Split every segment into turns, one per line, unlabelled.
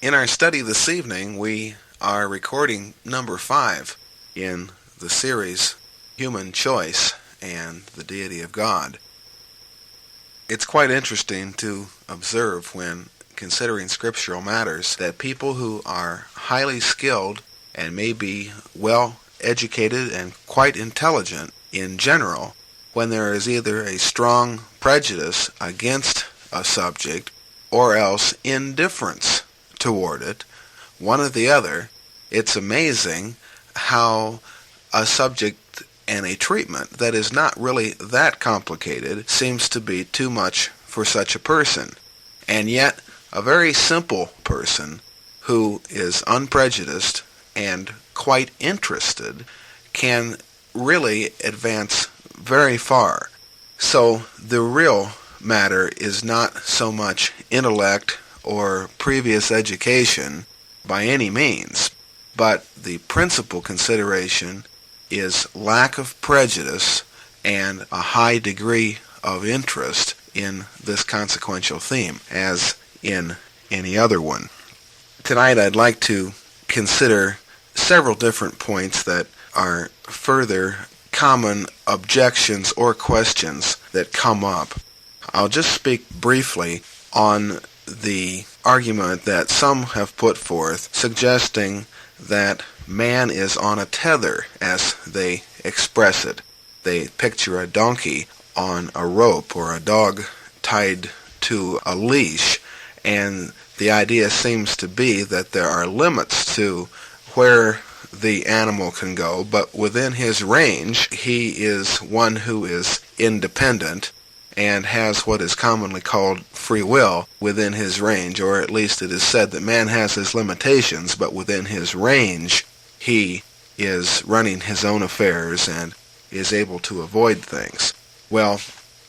In our study this evening, we are recording number 5 in the series Human Choice and the Deity of God. It's quite interesting to observe when considering scriptural matters that people who are highly skilled and may be well educated and quite intelligent in general, when there is either a strong prejudice against a subject or else indifference toward it, one or the other, it's amazing how a subject and a treatment that is not really that complicated seems to be too much for such a person. And yet, a very simple person who is unprejudiced and quite interested can really advance very far. So the real matter is not so much intellect or previous education by any means, but the principal consideration is lack of prejudice and a high degree of interest in this consequential theme, as in any other one. Tonight I'd like to consider several different points that are further common objections or questions that come up. I'll just speak briefly on the argument that some have put forth, suggesting that man is on a tether, as they express it. They picture a donkey on a rope or a dog tied to a leash, and the idea seems to be that there are limits to where the animal can go, but within his range he is one who is independent and has what is commonly called free will within his range, or at least it is said that man has his limitations, but within his range he is running his own affairs and is able to avoid things. Well,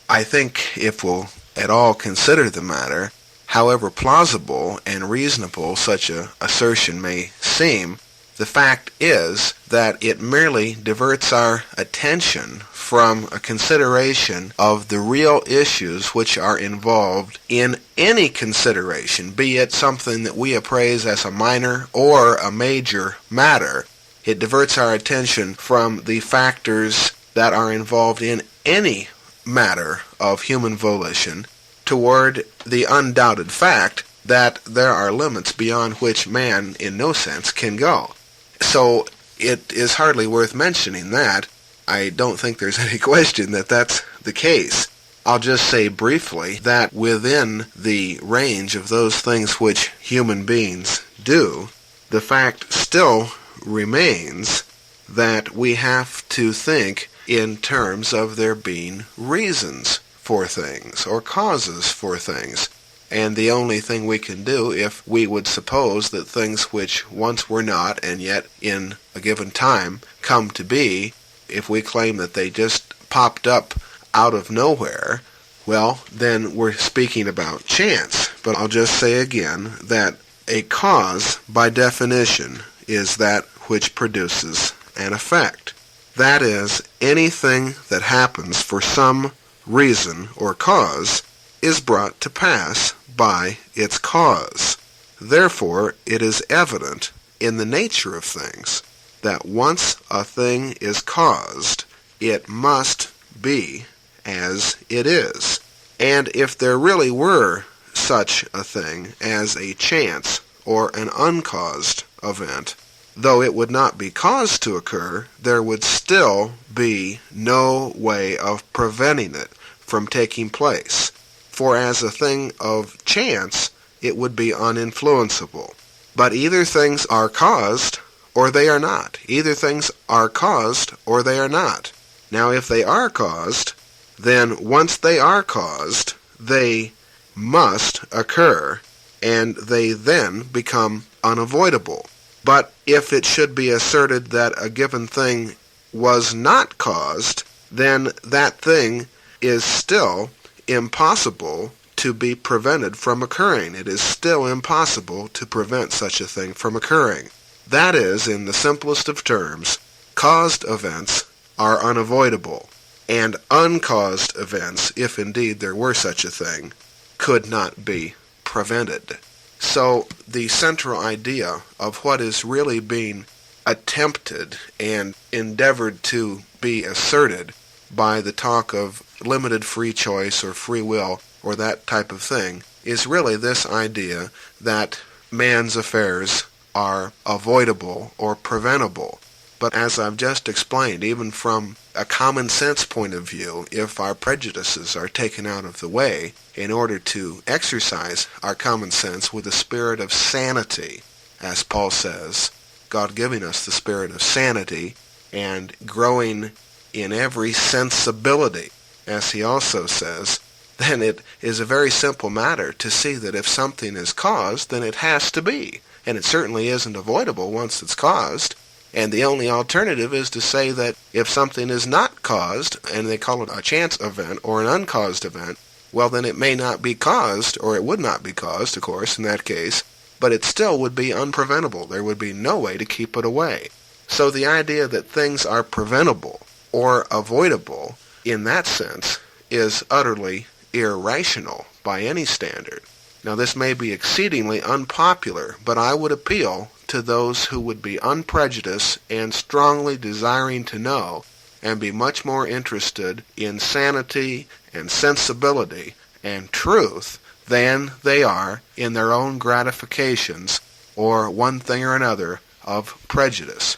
I think if we'll at all consider the matter, however plausible and reasonable such an assertion may seem, the fact is that it merely diverts our attention from a consideration of the real issues which are involved in any consideration, be it something that we appraise as a minor or a major matter. It diverts our attention from the factors that are involved in any matter of human volition toward the undoubted fact that there are limits beyond which man in no sense can go. So it is hardly worth mentioning that. I don't think there's any question that that's the case. I'll just say briefly that within the range of those things which human beings do, the fact still remains that we have to think in terms of there being reasons for things or causes for things. And the only thing we can do, if we would suppose that things which once were not and yet in a given time come to be, if we claim that they just popped up out of nowhere, well, then we're speaking about chance. But I'll just say again that a cause, by definition, is that which produces an effect. That is, anything that happens for some reason or cause is brought to pass by its cause. Therefore, it is evident in the nature of things that once a thing is caused, it must be as it is. And if there really were such a thing as a chance or an uncaused event, though it would not be caused to occur, there would still be no way of preventing it from taking place. For as a thing of chance, it would be uninfluenceable. But either things are caused or they are not. Either things are caused or they are not. Now, if they are caused, then once they are caused, they must occur, and they then become unavoidable. But if it should be asserted that a given thing was not caused, then that thing is still impossible to be prevented from occurring. It is still impossible to prevent such a thing from occurring. That is, in the simplest of terms, caused events are unavoidable, and uncaused events, if indeed there were such a thing, could not be prevented. So the central idea of what is really being attempted and endeavored to be asserted by the talk of limited free choice or free will or that type of thing is really this idea that man's affairs are avoidable or preventable. But as I've just explained, even from a common sense point of view, if our prejudices are taken out of the way in order to exercise our common sense with a spirit of sanity, as Paul says, God giving us the spirit of sanity and growing in every sensibility, as he also says, then it is a very simple matter to see that if something is caused, then it has to be. And it certainly isn't avoidable once it's caused. And the only alternative is to say that if something is not caused, and they call it a chance event or an uncaused event, well then it may not be caused, or it would not be caused, of course, in that case, but it still would be unpreventable. There would be no way to keep it away. So the idea that things are preventable or avoidable in that sense is utterly irrational by any standard. Now this may be exceedingly unpopular, but I would appeal to those who would be unprejudiced and strongly desiring to know and be much more interested in sanity and sensibility and truth than they are in their own gratifications or one thing or another of prejudice.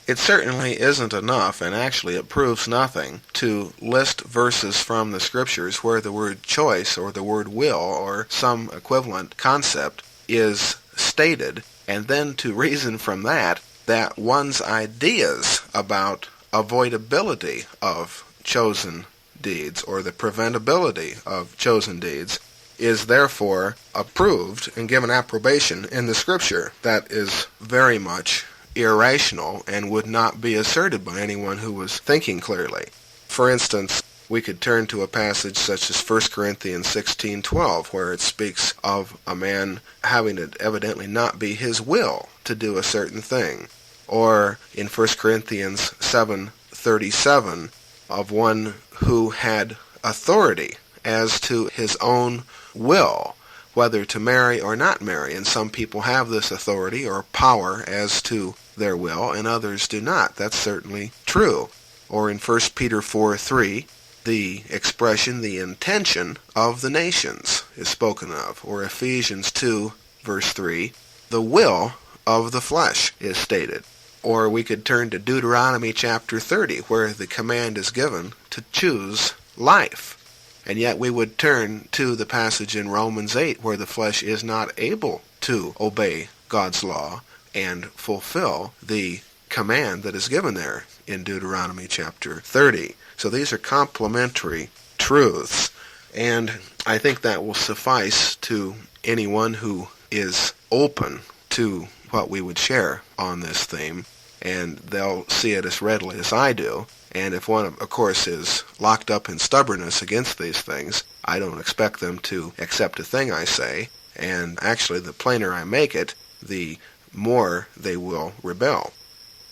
It certainly isn't enough, and actually it proves nothing, to list verses from the Scriptures where the word choice or the word will or some equivalent concept is stated, and then to reason from that one's ideas about avoidability of chosen deeds or the preventability of chosen deeds is therefore approved and given approbation in the Scripture. That is very much irrational and would not be asserted by anyone who was thinking clearly. For instance, we could turn to a passage such as 1 Corinthians 16:12, where it speaks of a man having it evidently not be his will to do a certain thing. Or in 1 Corinthians 7:37, of one who had authority as to his own will, whether to marry or not marry. And some people have this authority or power as to their will, and others do not. That's certainly true. Or in 1 Peter 4:3, the expression, the intention of the nations is spoken of. Or Ephesians 2, verse 3, the will of the flesh is stated. Or we could turn to Deuteronomy chapter 30, where the command is given to choose life. And yet we would turn to the passage in Romans 8, where the flesh is not able to obey God's law and fulfill the command that is given there in Deuteronomy chapter 30. So these are complementary truths, and I think that will suffice to anyone who is open to what we would share on this theme, and they'll see it as readily as I do. And if one, of course, is locked up in stubbornness against these things, I don't expect them to accept a thing I say, and actually the plainer I make it, the more they will rebel.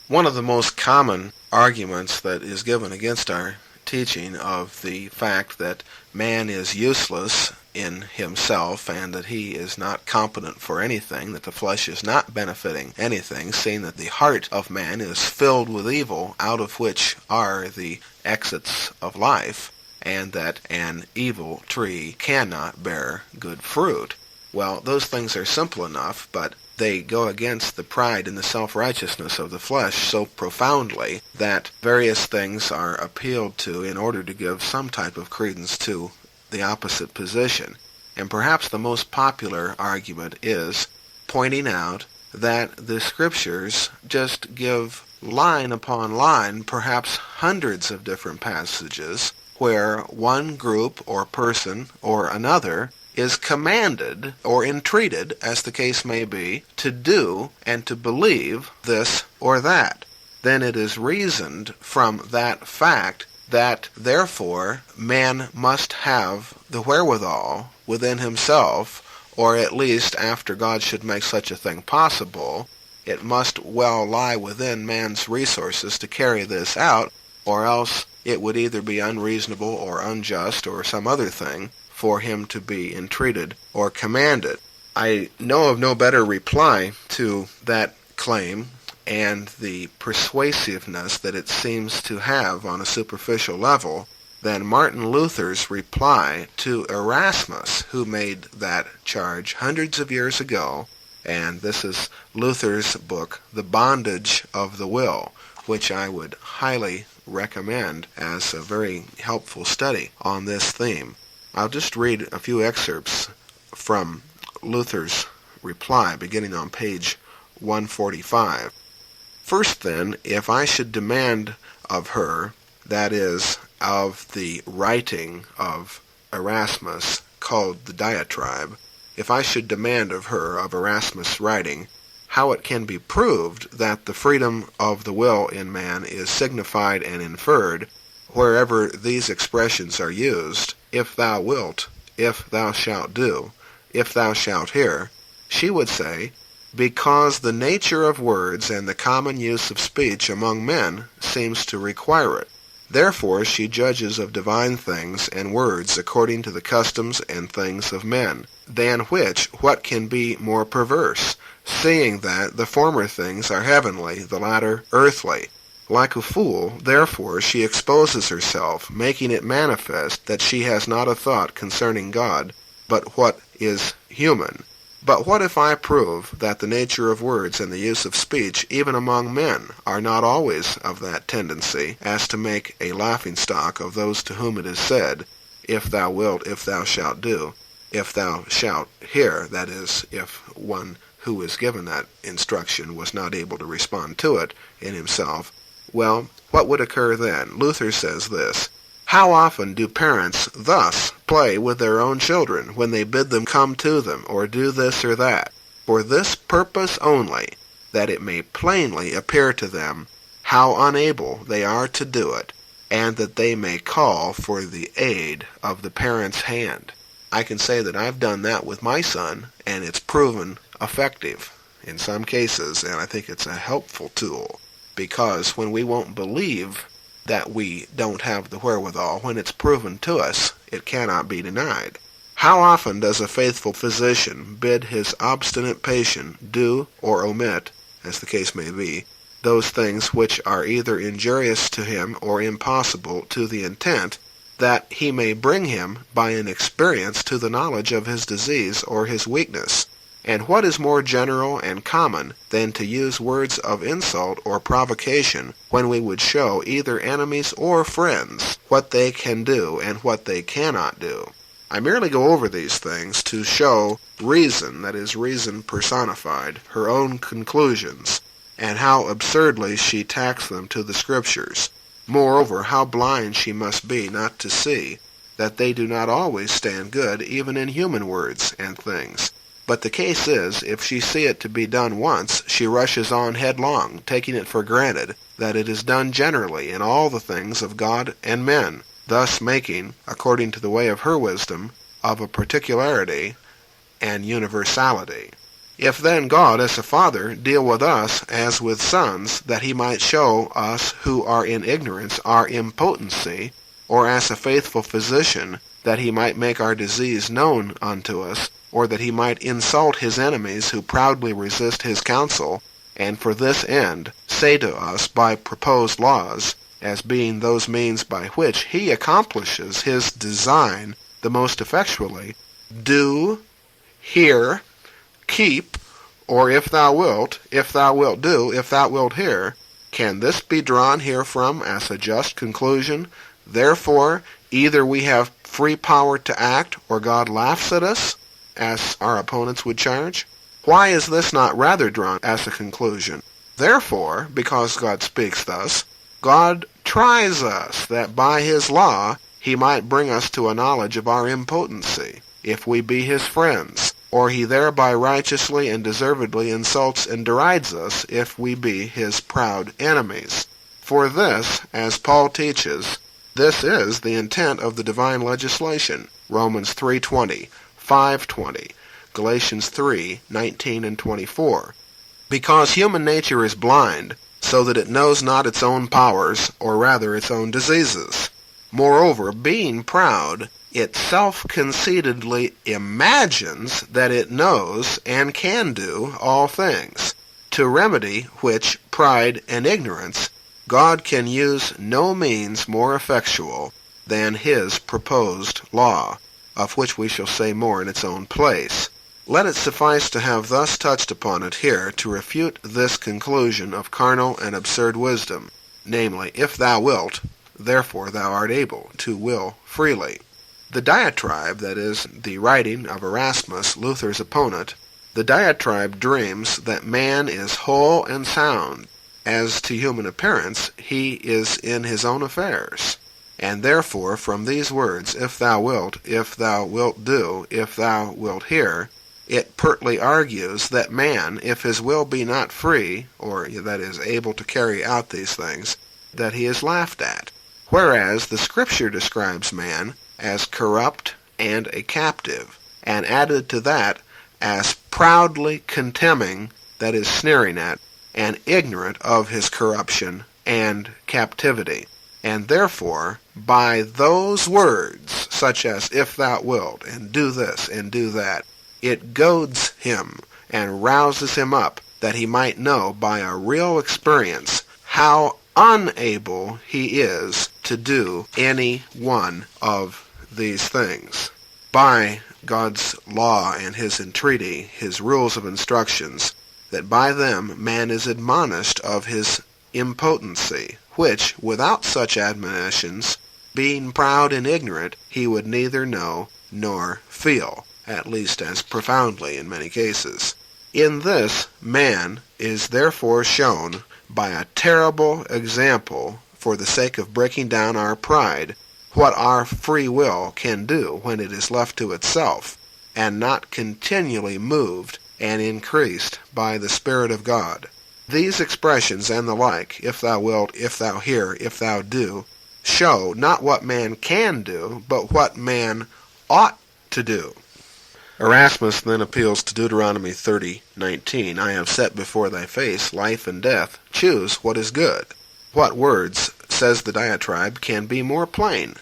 One of the most common arguments that is given against our teaching of the fact that man is useless in himself and that he is not competent for anything, that the flesh is not benefiting anything, seeing that the heart of man is filled with evil, out of which are the exits of life, and that an evil tree cannot bear good fruit. Well, those things are simple enough, but they go against the pride and the self-righteousness of the flesh so profoundly that various things are appealed to in order to give some type of credence to the opposite position. And perhaps the most popular argument is pointing out that the Scriptures just give line upon line, perhaps hundreds of different passages, where one group or person or another is commanded or entreated, as the case may be, to do and to believe this or that. Then it is reasoned from that fact that, therefore, man must have the wherewithal within himself, or at least after God should make such a thing possible, it must well lie within man's resources to carry this out, or else it would either be unreasonable or unjust or some other thing for him to be entreated or commanded. I know of no better reply to that claim and the persuasiveness that it seems to have on a superficial level than Martin Luther's reply to Erasmus, who made that charge hundreds of years ago. And this is Luther's book, The Bondage of the Will, which I would highly recommend as a very helpful study on this theme. I'll just read a few excerpts from Luther's reply, beginning on page 145. First then, if I should demand of her, that is, of the writing of Erasmus, called the Diatribe, if I should demand of her, of Erasmus' writing, how it can be proved that the freedom of the will in man is signified and inferred, wherever these expressions are used, if thou wilt, if thou shalt do, if thou shalt hear, she would say, because the nature of words and the common use of speech among men seems to require it. Therefore she judges of divine things and words according to the customs and things of men, than which what can be more perverse, seeing that the former things are heavenly, the latter earthly. Like a fool, therefore, she exposes herself, making it manifest that she has not a thought concerning God, but what is human. But what if I prove that the nature of words and the use of speech, even among men, are not always of that tendency as to make a laughingstock of those to whom it is said, if thou wilt, if thou shalt do, if thou shalt hear, that is, if one who is given that instruction was not able to respond to it in himself? Well, what would occur then? Luther says this, how often do parents thus play with their own children when they bid them come to them, or do this or that, for this purpose only, that it may plainly appear to them how unable they are to do it, and that they may call for the aid of the parent's hand. I can say that I've done that with my son, and it's proven effective in some cases, and I think it's a helpful tool, because when we won't believe that we don't have the wherewithal, when it's proven to us, it cannot be denied. How often does a faithful physician bid his obstinate patient do or omit, as the case may be, those things which are either injurious to him or impossible to the intent that he may bring him by an experience to the knowledge of his disease or his weakness? And what is more general and common than to use words of insult or provocation when we would show either enemies or friends what they can do and what they cannot do? I merely go over these things to show reason, that is, reason personified, her own conclusions, and how absurdly she tacks them to the Scriptures. Moreover, how blind she must be not to see that they do not always stand good even in human words and things. But the case is, if she see it to be done once, she rushes on headlong, taking it for granted that it is done generally in all the things of God and men, thus making, according to the way of her wisdom, of a particularity and universality. If then God, as a father, deal with us as with sons, that he might show us who are in ignorance our impotency, or as a faithful physician, that he might make our disease known unto us, or that he might insult his enemies who proudly resist his counsel, and for this end say to us by proposed laws, as being those means by which he accomplishes his design the most effectually, do, hear, keep, or if thou wilt do, if thou wilt hear, can this be drawn herefrom as a just conclusion? Therefore, either we have free power to act, or God laughs at us, as our opponents would charge? Why is this not rather drawn as a conclusion? Therefore, because God speaks thus, God tries us, that by his law he might bring us to a knowledge of our impotency, if we be his friends, or he thereby righteously and deservedly insults and derides us, if we be his proud enemies. For this, as Paul teaches, this is the intent of the divine legislation, Romans 3:20, 5:20, Galatians 3:19 and 24. Because human nature is blind, so that it knows not its own powers, or rather its own diseases. Moreover, being proud, it self-conceitedly imagines that it knows and can do all things, to remedy which pride and ignorance God can use no means more effectual than his proposed law, of which we shall say more in its own place. Let it suffice to have thus touched upon it here to refute this conclusion of carnal and absurd wisdom, namely, if thou wilt, therefore thou art able to will freely. The diatribe, that is, the writing of Erasmus, Luther's opponent, the diatribe dreams that man is whole and sound. As to human appearance, he is in his own affairs. And therefore, from these words, if thou wilt do, if thou wilt hear, it pertly argues that man, if his will be not free, or that is, able to carry out these things, that he is laughed at. Whereas the Scripture describes man as corrupt and a captive, and added to that, as proudly contemning, that is, sneering at, and ignorant of his corruption and captivity. And therefore, by those words, such as if thou wilt, and do this, and do that, it goads him and rouses him up, that he might know by a real experience how unable he is to do any one of these things. By God's law and his entreaty, his rules of instructions, that by them man is admonished of his impotency, which, without such admonitions, being proud and ignorant, he would neither know nor feel, at least as profoundly in many cases. In this, man is therefore shown by a terrible example, for the sake of breaking down our pride, what our free will can do when it is left to itself, and not continually moved and increased by the Spirit of God. These expressions and the like, if thou wilt, if thou hear, if thou do, show not what man can do, but what man ought to do. Erasmus then appeals to Deuteronomy 30:19, I have set before thy face life and death, choose what is good. What words, says the diatribe, can be more plain?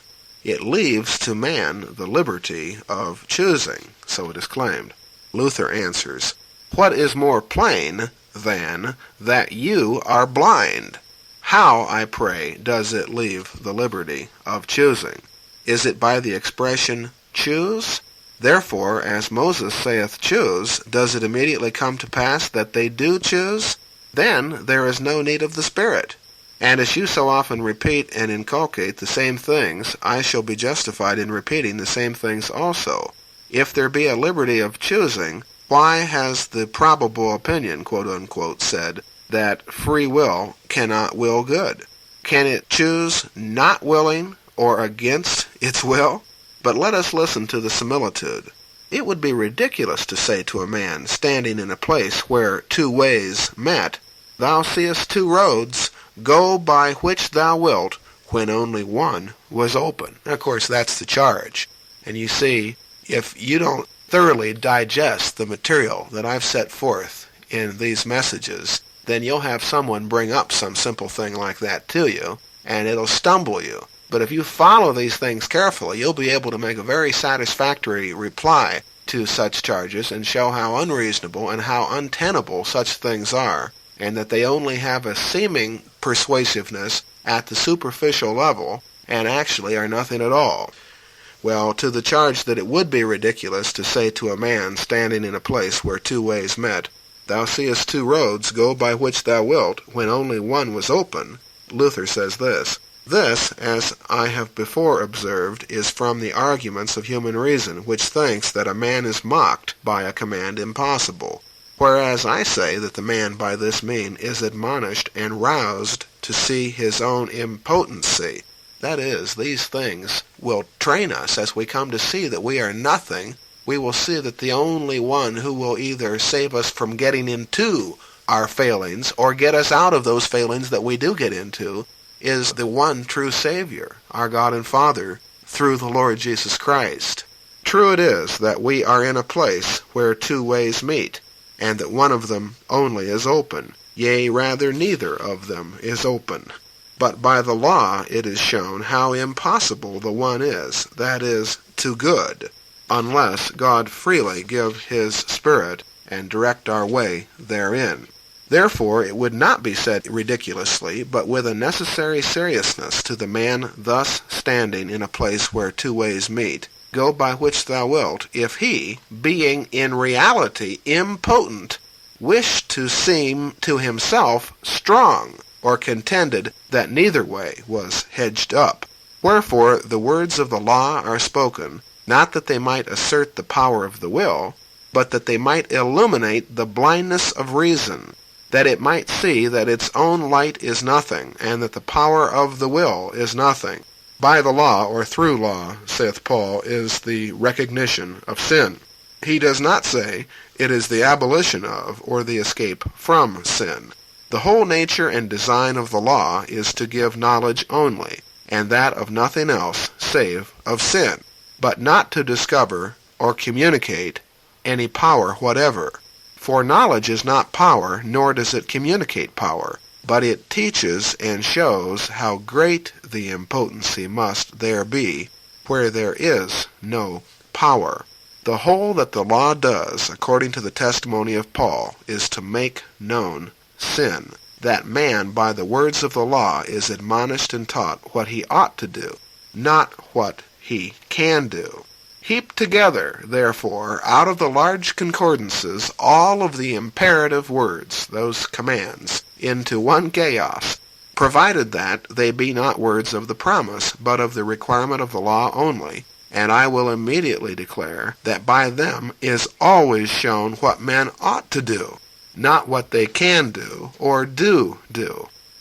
It leaves to man the liberty of choosing, so it is claimed. Luther answers, what is more plain than that you are blind? How, I pray, does it leave the liberty of choosing? Is it by the expression choose? Therefore, as Moses saith choose, does it immediately come to pass that they do choose? Then there is no need of the Spirit. And as you so often repeat and inculcate the same things, I shall be justified in repeating the same things also. If there be a liberty of choosing, why has the probable opinion, quote-unquote, said that free will cannot will good? Can it choose not willing or against its will? But let us listen to the similitude. It would be ridiculous to say to a man standing in a place where two ways met, thou seest two roads, go by which thou wilt, when only one was open. Of course, that's the charge. And you see, if you don't thoroughly digest the material that I've set forth in these messages, then you'll have someone bring up some simple thing like that to you, and it'll stumble you. But if you follow these things carefully, you'll be able to make a very satisfactory reply to such charges and show how unreasonable and how untenable such things are, and that they only have a seeming persuasiveness at the superficial level and actually are nothing at all. Well, to the charge that it would be ridiculous to say to a man standing in a place where two ways met, thou seest two roads, go by which thou wilt, when only one was open, Luther says this, this, as I have before observed, is from the arguments of human reason, which thinks that a man is mocked by a command impossible, whereas I say that the man by this mean is admonished and roused to see his own impotency. That is, these things will train us as we come to see that we are nothing. We will see that the only one who will either save us from getting into our failings or get us out of those failings that we do get into is the one true Savior, our God and Father, through the Lord Jesus Christ. True it is that we are in a place where two ways meet, and that one of them only is open. Yea, rather neither of them is open. But by the law it is shown how impossible the one is, that is, to good, unless God freely give his Spirit and direct our way therein. Therefore it would not be said ridiculously, but with a necessary seriousness to the man thus standing in a place where two ways meet, go by which thou wilt, if he, being in reality impotent, wished to seem to himself strong, or contended that neither way was hedged up. Wherefore the words of the law are spoken, not that they might assert the power of the will, but that they might illuminate the blindness of reason, that it might see that its own light is nothing, and that the power of the will is nothing. By the law, or through law, saith Paul, is the recognition of sin. He does not say it is the abolition of, or the escape from sin. The whole nature and design of the law is to give knowledge only, and that of nothing else save of sin, but not to discover or communicate any power whatever. For knowledge is not power, nor does it communicate power, but it teaches and shows how great the impotency must there be, where there is no power. The whole that the law does, according to the testimony of Paul, is to make known sin, that man by the words of the law is admonished and taught what he ought to do, not what he can do. Heap together, therefore, out of the large concordances all of the imperative words, those commands, into one chaos, provided that they be not words of the promise, but of the requirement of the law only, and I will immediately declare that by them is always shown what men ought to do, not what they can do or do.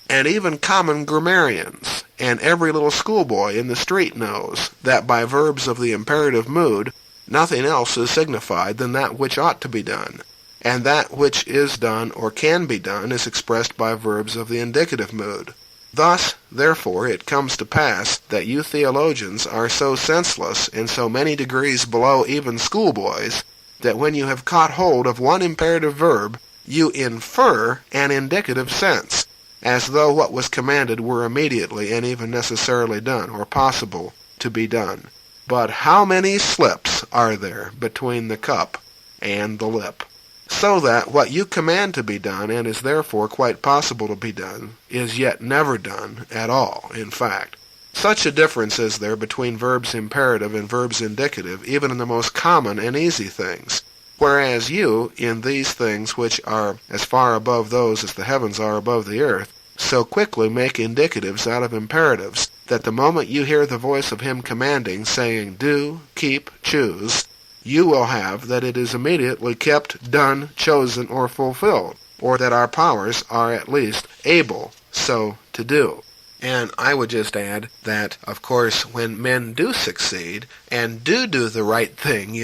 And even common grammarians and every little schoolboy in the street knows that by verbs of the imperative mood nothing else is signified than that which ought to be done, and that which is done or can be done is expressed by verbs of the indicative mood. Thus, therefore, it comes to pass that you theologians are so senseless and so many degrees below even schoolboys that when you have caught hold of one imperative verb, you infer an indicative sense, as though what was commanded were immediately and even necessarily done, or possible to be done. But how many slips are there between the cup and the lip? So that what you command to be done, and is therefore quite possible to be done, is yet never done at all, in fact. Such a difference is there between verbs imperative and verbs indicative, even in the most common and easy things. Whereas you, in these things which are as far above those as the heavens are above the earth, so quickly make indicatives out of imperatives, that the moment you hear the voice of him commanding, saying, do, keep, choose, you will have that it is immediately kept, done, chosen, or fulfilled, or that our powers are at least able so to do. And I would just add that, of course, when men do succeed, and do the right thing,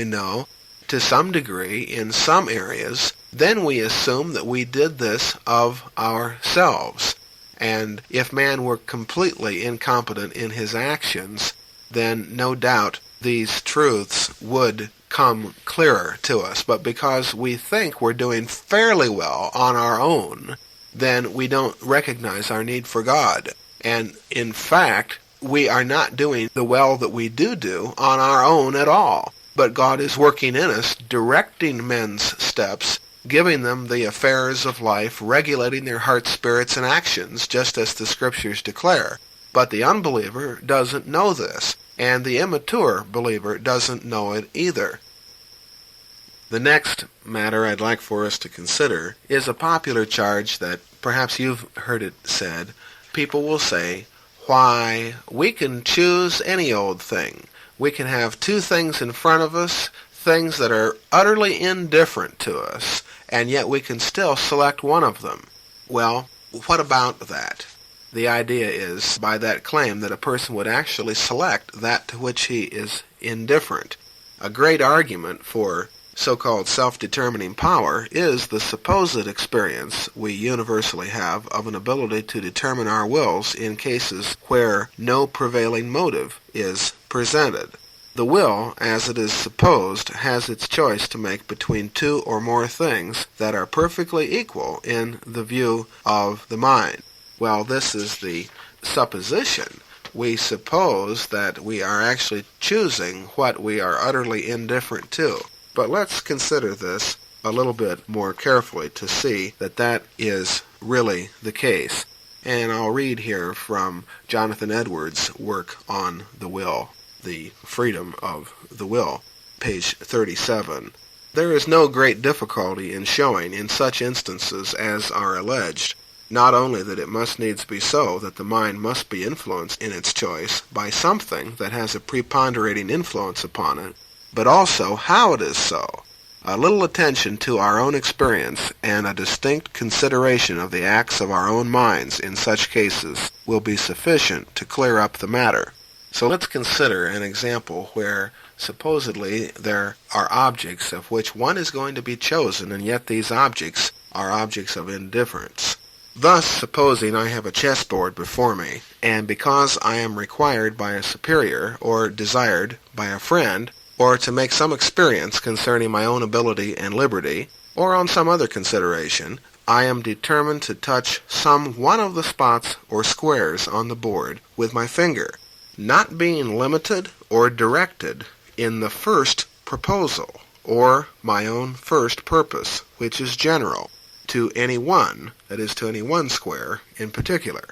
to some degree, in some areas, then we assume that we did this of ourselves. And if man were completely incompetent in his actions, then no doubt these truths would come clearer to us. But because we think we're doing fairly well on our own, then we don't recognize our need for God. And in fact, we are not doing the well that we do on our own at all. But God is working in us, directing men's steps, giving them the affairs of life, regulating their hearts, spirits, and actions, just as the Scriptures declare. But the unbeliever doesn't know this, and the immature believer doesn't know it either. The next matter I'd like for us to consider is a popular charge that perhaps you've heard it said. People will say, why, we can choose any old thing. We can have two things in front of us, things that are utterly indifferent to us, and yet we can still select one of them. Well, what about that? The idea is, by that claim, that a person would actually select that to which he is indifferent. A great argument for so-called self-determining power is the supposed experience we universally have of an ability to determine our wills in cases where no prevailing motive is presented. The will, as it is supposed, has its choice to make between two or more things that are perfectly equal in the view of the mind. Well, this is the supposition, we suppose that we are actually choosing what we are utterly indifferent to. But let's consider this a little bit more carefully to see that that is really the case. And I'll read here from Jonathan Edwards' work on the will, the freedom of the will, page 37. There is no great difficulty in showing in such instances as are alleged, not only that it must needs be so that the mind must be influenced in its choice by something that has a preponderating influence upon it, but also how it is so. A little attention to our own experience and a distinct consideration of the acts of our own minds in such cases will be sufficient to clear up the matter. So let's consider an example where supposedly there are objects of which one is going to be chosen, and yet these objects are objects of indifference. Thus, supposing I have a chessboard before me, and because I am required by a superior, or desired by a friend, or to make some experience concerning my own ability and liberty, or on some other consideration, I am determined to touch some one of the spots or squares on the board with my finger, not being limited or directed in the first proposal, or my own first purpose, which is general, to any one, that is, to any one square in particular,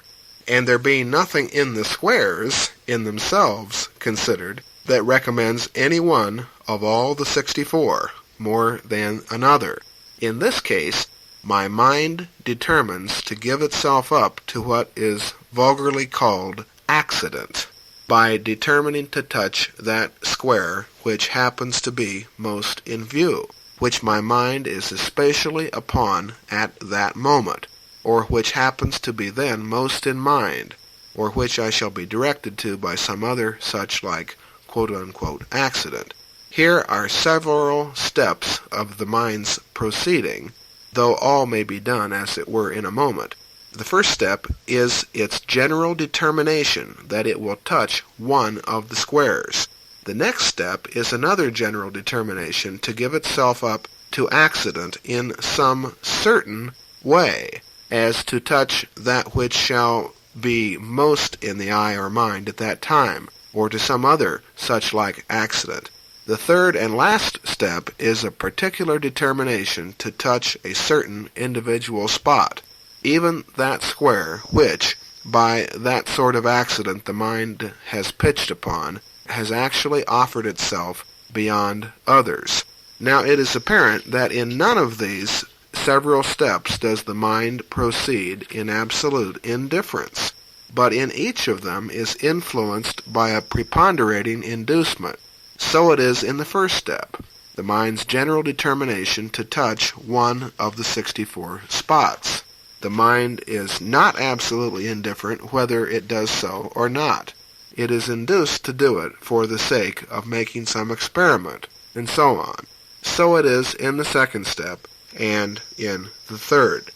and there being nothing in the squares in themselves considered that recommends any one of all the 64 more than another. In this case, my mind determines to give itself up to what is vulgarly called accident, by determining to touch that square which happens to be most in view, which my mind is especially upon at that moment, or which happens to be then most in mind, or which I shall be directed to by some other such like quote-unquote accident. Here are several steps of the mind's proceeding, though all may be done as it were in a moment. The first step is its general determination that it will touch one of the squares. The next step is another general determination to give itself up to accident in some certain way, as to touch that which shall be most in the eye or mind at that time, or to some other such like accident. The third and last step is a particular determination to touch a certain individual spot, even that square which, by that sort of accident the mind has pitched upon, has actually offered itself beyond others. Now it is apparent that in none of these several steps does the mind proceed in absolute indifference, but in each of them is influenced by a preponderating inducement. So it is in the first step, the mind's general determination to touch one of the 64 spots. The mind is not absolutely indifferent whether it does so or not. It is induced to do it for the sake of making some experiment, and so on. So it is in the second step, and in the third.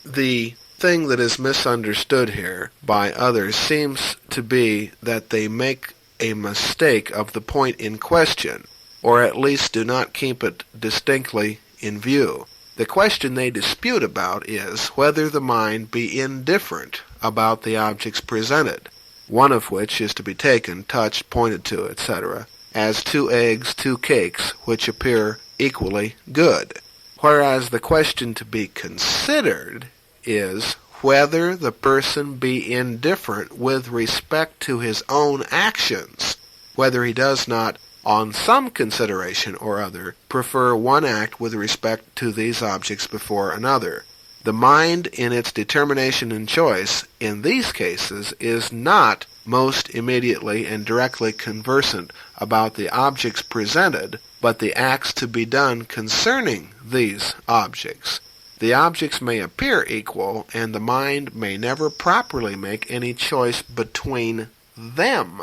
The thing that is misunderstood here by others seems to be that they make a mistake of the point in question, or at least do not keep it distinctly in view. The question they dispute about is whether the mind be indifferent about the objects presented, one of which is to be taken, touched, pointed to, etc., as 2 eggs, 2 cakes, which appear equally good. Whereas the question to be considered is whether the person be indifferent with respect to his own actions, whether he does not, on some consideration or other, prefer one act with respect to these objects before another. The mind, in its determination and choice, in these cases, is not most immediately and directly conversant about the objects presented, but the acts to be done concerning these objects. The objects may appear equal, and the mind may never properly make any choice between them.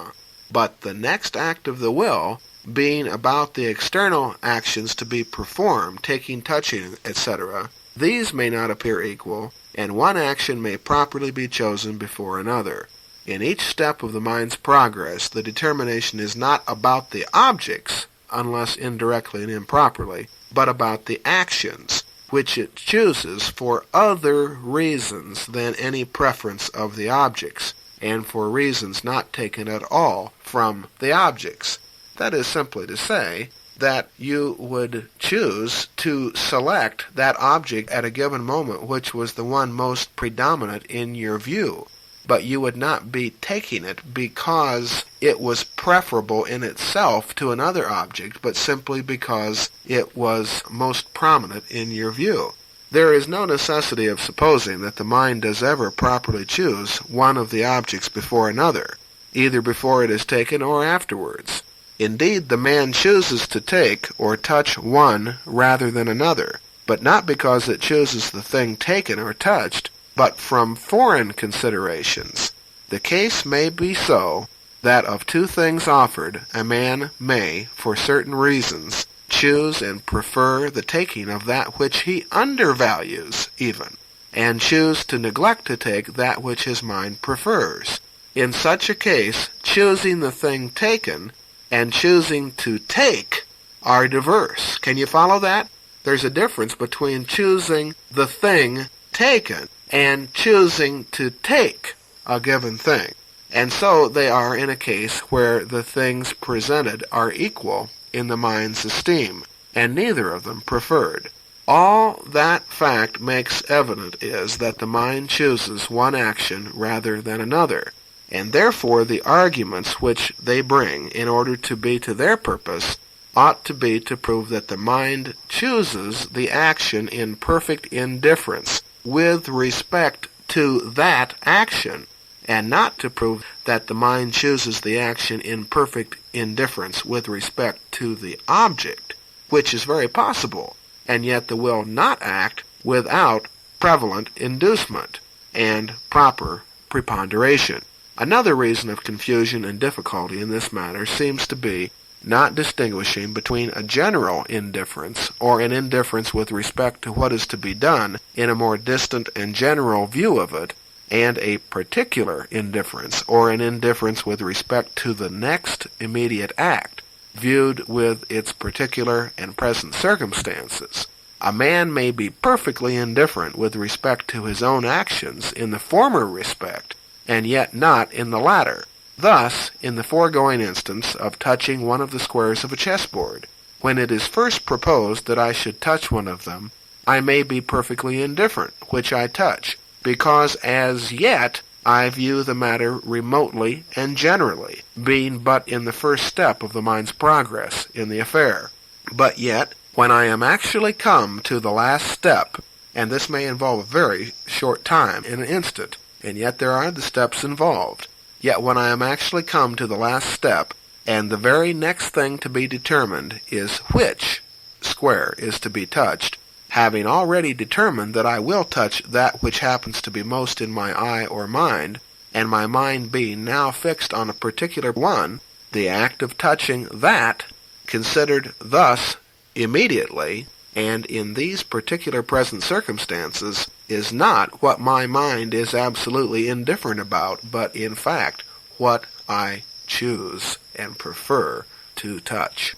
But the next act of the will, being about the external actions to be performed, taking, touching, etc., these may not appear equal, and one action may properly be chosen before another. In each step of the mind's progress, the determination is not about the objects, unless indirectly and improperly, but about the actions, which it chooses for other reasons than any preference of the objects. and for reasons not taken at all from the objects. That is simply to say that you would choose to select that object at a given moment which was the one most predominant in your view, but you would not be taking it because it was preferable in itself to another object, but simply because it was most prominent in your view. There is no necessity of supposing that the mind does ever properly choose one of the objects before another, either before it is taken or afterwards. Indeed, the man chooses to take or touch one rather than another, but not because it chooses the thing taken or touched, but from foreign considerations. The case may be so that of two things offered, a man may, for certain reasons, choose and prefer the taking of that which he undervalues even, and choose to neglect to take that which his mind prefers. In such a case, choosing the thing taken and choosing to take are diverse. Can you follow that? There's a difference between choosing the thing taken and choosing to take a given thing. And so they are in a case where the things presented are equal in the mind's esteem, and neither of them preferred. All that fact makes evident is that the mind chooses one action rather than another, and therefore the arguments which they bring in order to be to their purpose ought to be to prove that the mind chooses the action in perfect indifference with respect to that action, and not to prove that the mind chooses the action in perfect indifference with respect to the object, which is very possible, and yet the will not act without prevalent inducement and proper preponderation. Another reason of confusion and difficulty in this matter seems to be not distinguishing between a general indifference, or an indifference with respect to what is to be done in a more distant and general view of it, and a particular indifference, or an indifference with respect to the next immediate act, viewed with its particular and present circumstances. A man may be perfectly indifferent with respect to his own actions in the former respect, and yet not in the latter. Thus, in the foregoing instance of touching one of the squares of a chessboard, when it is first proposed that I should touch one of them, I may be perfectly indifferent which I touch, because as yet I view the matter remotely and generally, being but in the first step of the mind's progress in the affair. But yet, when I am actually come to the last step, and this may involve a very short time, in an instant, and yet there are the steps involved, yet when I am actually come to the last step, and the very next thing to be determined is which square is to be touched, having already determined that I will touch that which happens to be most in my eye or mind, and my mind being now fixed on a particular one, the act of touching that, considered thus immediately, and in these particular present circumstances, is not what my mind is absolutely indifferent about, but in fact what I choose and prefer to touch.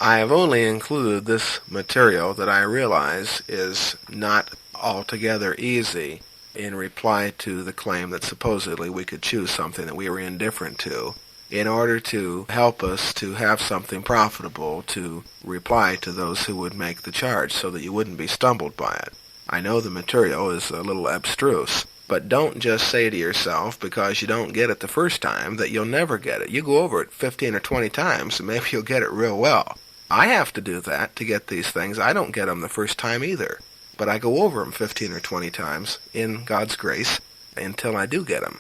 I have only included this material that I realize is not altogether easy in reply to the claim that supposedly we could choose something that we were indifferent to, in order to help us to have something profitable to reply to those who would make the charge, so that you wouldn't be stumbled by it. I know the material is a little abstruse, but don't just say to yourself, because you don't get it the first time, that you'll never get it. You go over it 15 or 20 times, and maybe you'll get it real well. I have to do that to get these things. I don't get them the first time either, but I go over them 15 or 20 times, in God's grace, until I do get them.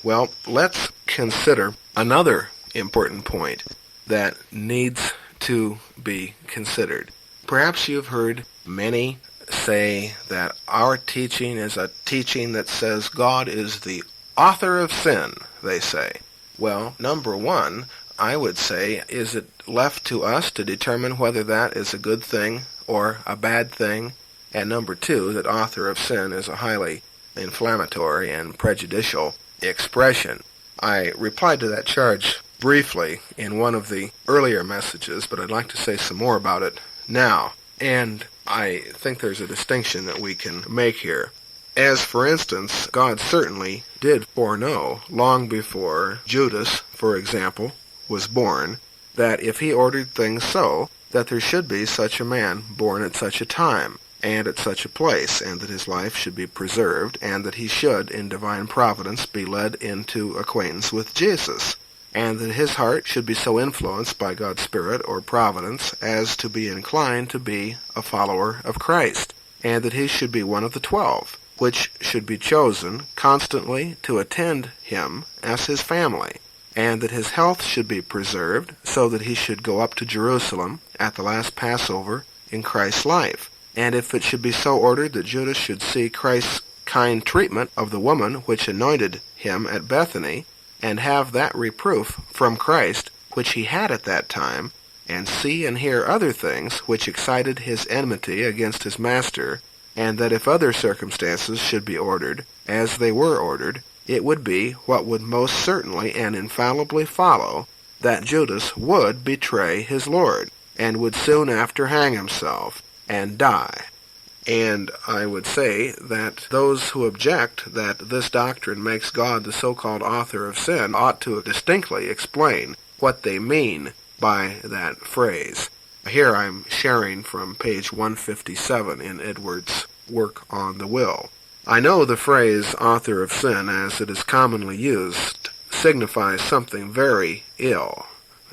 Well, let's consider another important point that needs to be considered. Perhaps you've heard many say that our teaching is a teaching that says God is the author of sin, they say. Well, number one, I would say, is it left to us to determine whether that is a good thing or a bad thing? And number two, that author of sin is a highly inflammatory and prejudicial expression. I replied to that charge briefly in one of the earlier messages, but I'd like to say some more about it now. And I think there's a distinction that we can make here. As, for instance, God certainly did foreknow, long before Judas, for example, was born, that if he ordered things so, that there should be such a man born at such a time, and at such a place, and that his life should be preserved, and that he should, in divine providence, be led into acquaintance with Jesus, and that his heart should be so influenced by God's Spirit or providence as to be inclined to be a follower of Christ, and that he should be one of the 12, which should be chosen constantly to attend him as his family, and that his health should be preserved, so that he should go up to Jerusalem at the last Passover in Christ's life. And if it should be so ordered that Judas should see Christ's kind treatment of the woman which anointed him at Bethany, and have that reproof from Christ which he had at that time, and see and hear other things which excited his enmity against his master, and that if other circumstances should be ordered, as they were ordered, it would be what would most certainly and infallibly follow, that Judas would betray his Lord, and would soon after hang himself, and die. And I would say that those who object that this doctrine makes God the so-called author of sin ought to distinctly explain what they mean by that phrase. Here I'm sharing from page 157 in Edwards' work on the will. I know the phrase author of sin, as it is commonly used, signifies something very ill,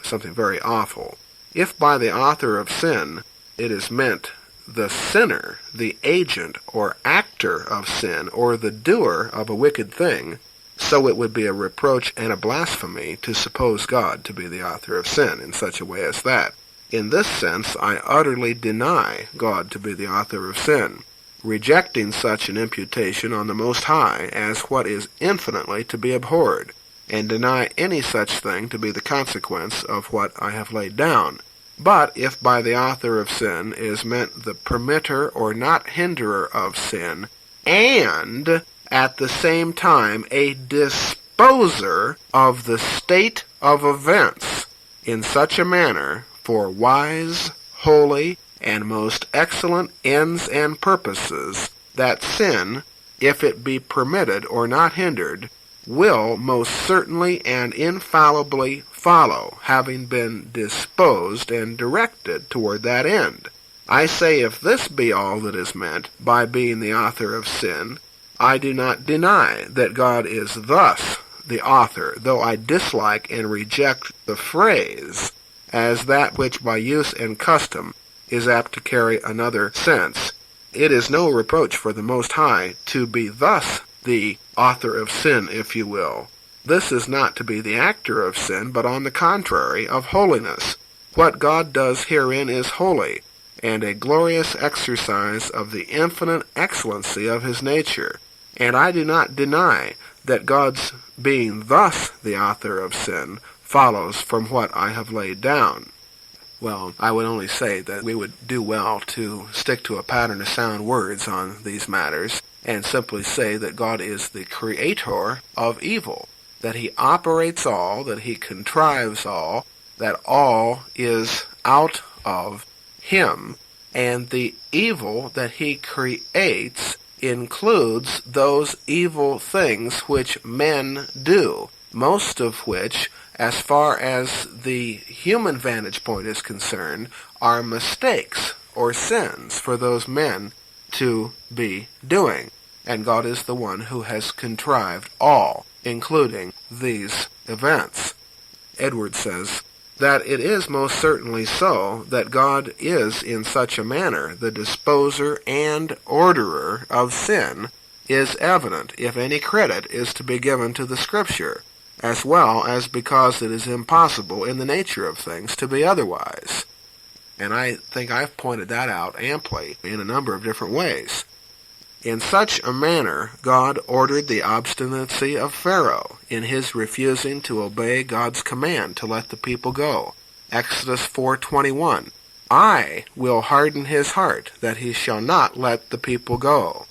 something very awful. If by the author of sin it is meant the sinner, the agent or actor of sin, or the doer of a wicked thing, so it would be a reproach and a blasphemy to suppose God to be the author of sin in such a way as that. In this sense, I utterly deny God to be the author of sin, rejecting such an imputation on the Most High as what is infinitely to be abhorred, and deny any such thing to be the consequence of what I have laid down. But if by the author of sin is meant the permitter or not hinderer of sin, and at the same time a disposer of the state of events in such a manner for wise, holy, and most excellent ends and purposes, that sin, if it be permitted or not hindered, will most certainly and infallibly follow, having been disposed and directed toward that end. I say if this be all that is meant by being the author of sin, I do not deny that God is thus the author, though I dislike and reject the phrase as that which by use and custom is apt to carry another sense. It is no reproach for the Most High to be thus the author of sin, if you will. This is not to be the actor of sin, but on the contrary, of holiness. What God does herein is holy, and a glorious exercise of the infinite excellency of his nature. And I do not deny that God's being thus the author of sin follows from what I have laid down. Well, I would only say that we would do well to stick to a pattern of sound words on these matters, and simply say that God is the creator of evil, that he operates all, that he contrives all, that all is out of him, and the evil that he creates includes those evil things which men do, most of which, as far as the human vantage point is concerned, are mistakes or sins for those men to be doing. And God is the one who has contrived all, including these events. Edward says that it is most certainly so that God is in such a manner the disposer and orderer of sin is evident if any credit is to be given to the Scripture, as well as because it is impossible in the nature of things to be otherwise. And I think I've pointed that out amply in a number of different ways. In such a manner, God ordered the obstinacy of Pharaoh in his refusing to obey God's command to let the people go. Exodus 4:21. I will harden his heart, that he shall not let the people go.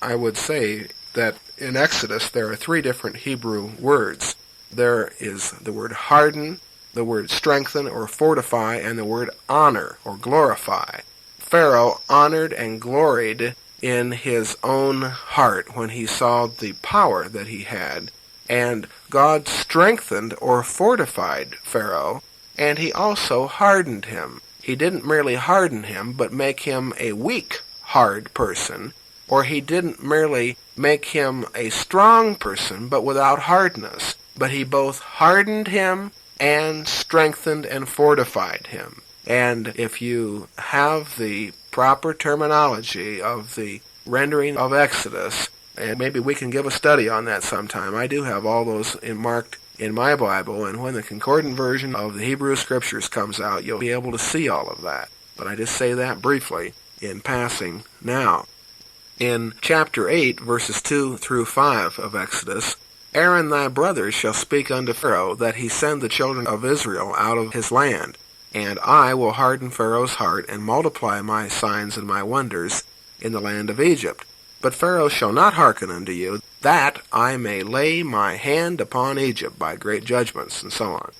I would say that in Exodus there are three different Hebrew words. There is the word harden, the word strengthen or fortify, and the word honor or glorify. Pharaoh honored and gloried in his own heart when he saw the power that he had. And God strengthened or fortified Pharaoh, and he also hardened him. He didn't merely harden him, but make him a weak, hard person, or he didn't merely make him a strong person, but without hardness. But he both hardened him and strengthened and fortified him. And if you have the proper terminology of the rendering of Exodus, and maybe we can give a study on that sometime. I do have all those marked in my Bible, and when the Concordant version of the Hebrew Scriptures comes out, you'll be able to see all of that. But I just say that briefly in passing now. In chapter 8, verses 2 through 5 of Exodus, Aaron thy brother shall speak unto Pharaoh, that he send the children of Israel out of his land. And I will harden Pharaoh's heart, and multiply my signs and my wonders in the land of Egypt. But Pharaoh shall not hearken unto you, that I may lay my hand upon Egypt by great judgments, and so on.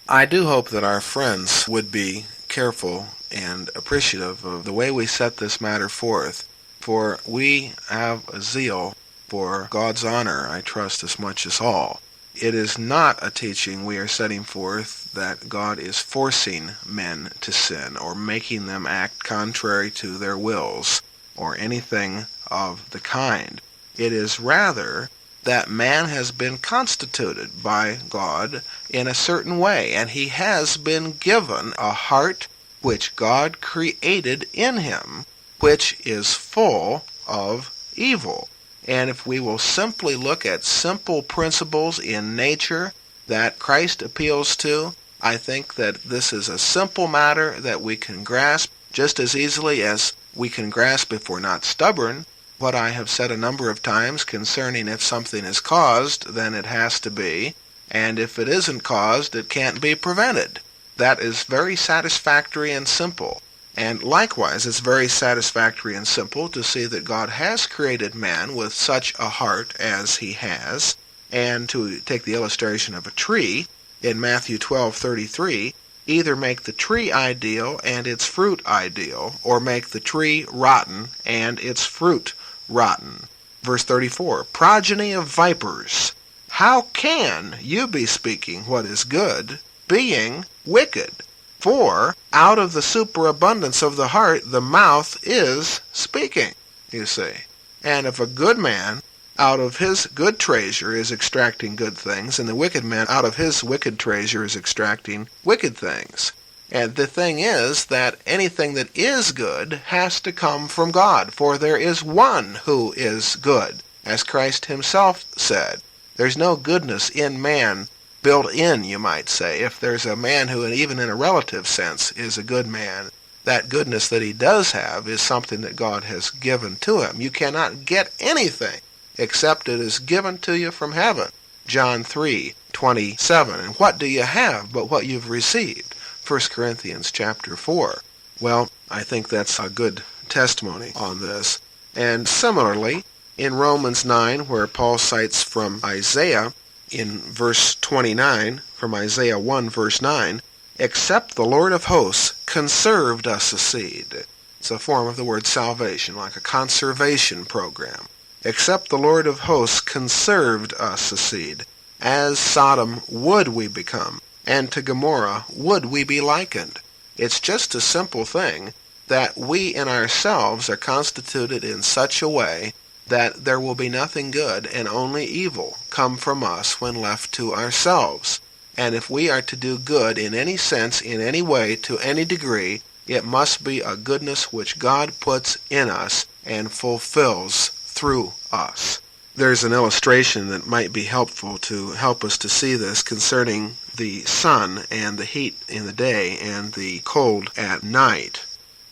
I do hope that our friends would be careful and appreciative of the way we set this matter forth, for we have a zeal for God's honor, I trust, as much as all. It is not a teaching we are setting forth that God is forcing men to sin or making them act contrary to their wills or anything of the kind. It is rather that man has been constituted by God in a certain way, and he has been given a heart which God created in him, which is full of evil. And if we will simply look at simple principles in nature that Christ appeals to, I think that this is a simple matter that we can grasp just as easily as we can grasp, if we're not stubborn, what I have said a number of times concerning if something is caused, then it has to be, and if it isn't caused, it can't be prevented. That is very satisfactory and simple. And likewise, it's very satisfactory and simple to see that God has created man with such a heart as he has. And to take the illustration of a tree, in Matthew 12:33, either make the tree ideal and its fruit ideal, or make the tree rotten and its fruit rotten. Verse 34, progeny of vipers, how can you be speaking what is good, being wicked? For out of the superabundance of the heart, the mouth is speaking, you see. And if a good man out of his good treasure is extracting good things, and the wicked man out of his wicked treasure is extracting wicked things. And the thing is that anything that is good has to come from God, for there is one who is good, as Christ himself said. There's no goodness in man built in, you might say. If there's a man who, even in a relative sense, is a good man, that goodness that he does have is something that God has given to him. You cannot get anything except it is given to you from heaven. John 3:27. And what do you have but what you've received? 1 Corinthians chapter 4. Well, I think that's a good testimony on this. And similarly, in Romans 9, where Paul cites from Isaiah, in verse 29, from Isaiah 1, verse 9, except the Lord of hosts conserved us a seed. It's a form of the word salvation, like a conservation program. Except the Lord of hosts conserved us a seed, as Sodom would we become, and to Gomorrah would we be likened. It's just a simple thing that we in ourselves are constituted in such a way that there will be nothing good and only evil come from us when left to ourselves. And if we are to do good in any sense, in any way, to any degree, it must be a goodness which God puts in us and fulfills through us. There's an illustration that might be helpful to help us to see this concerning the sun and the heat in the day and the cold at night.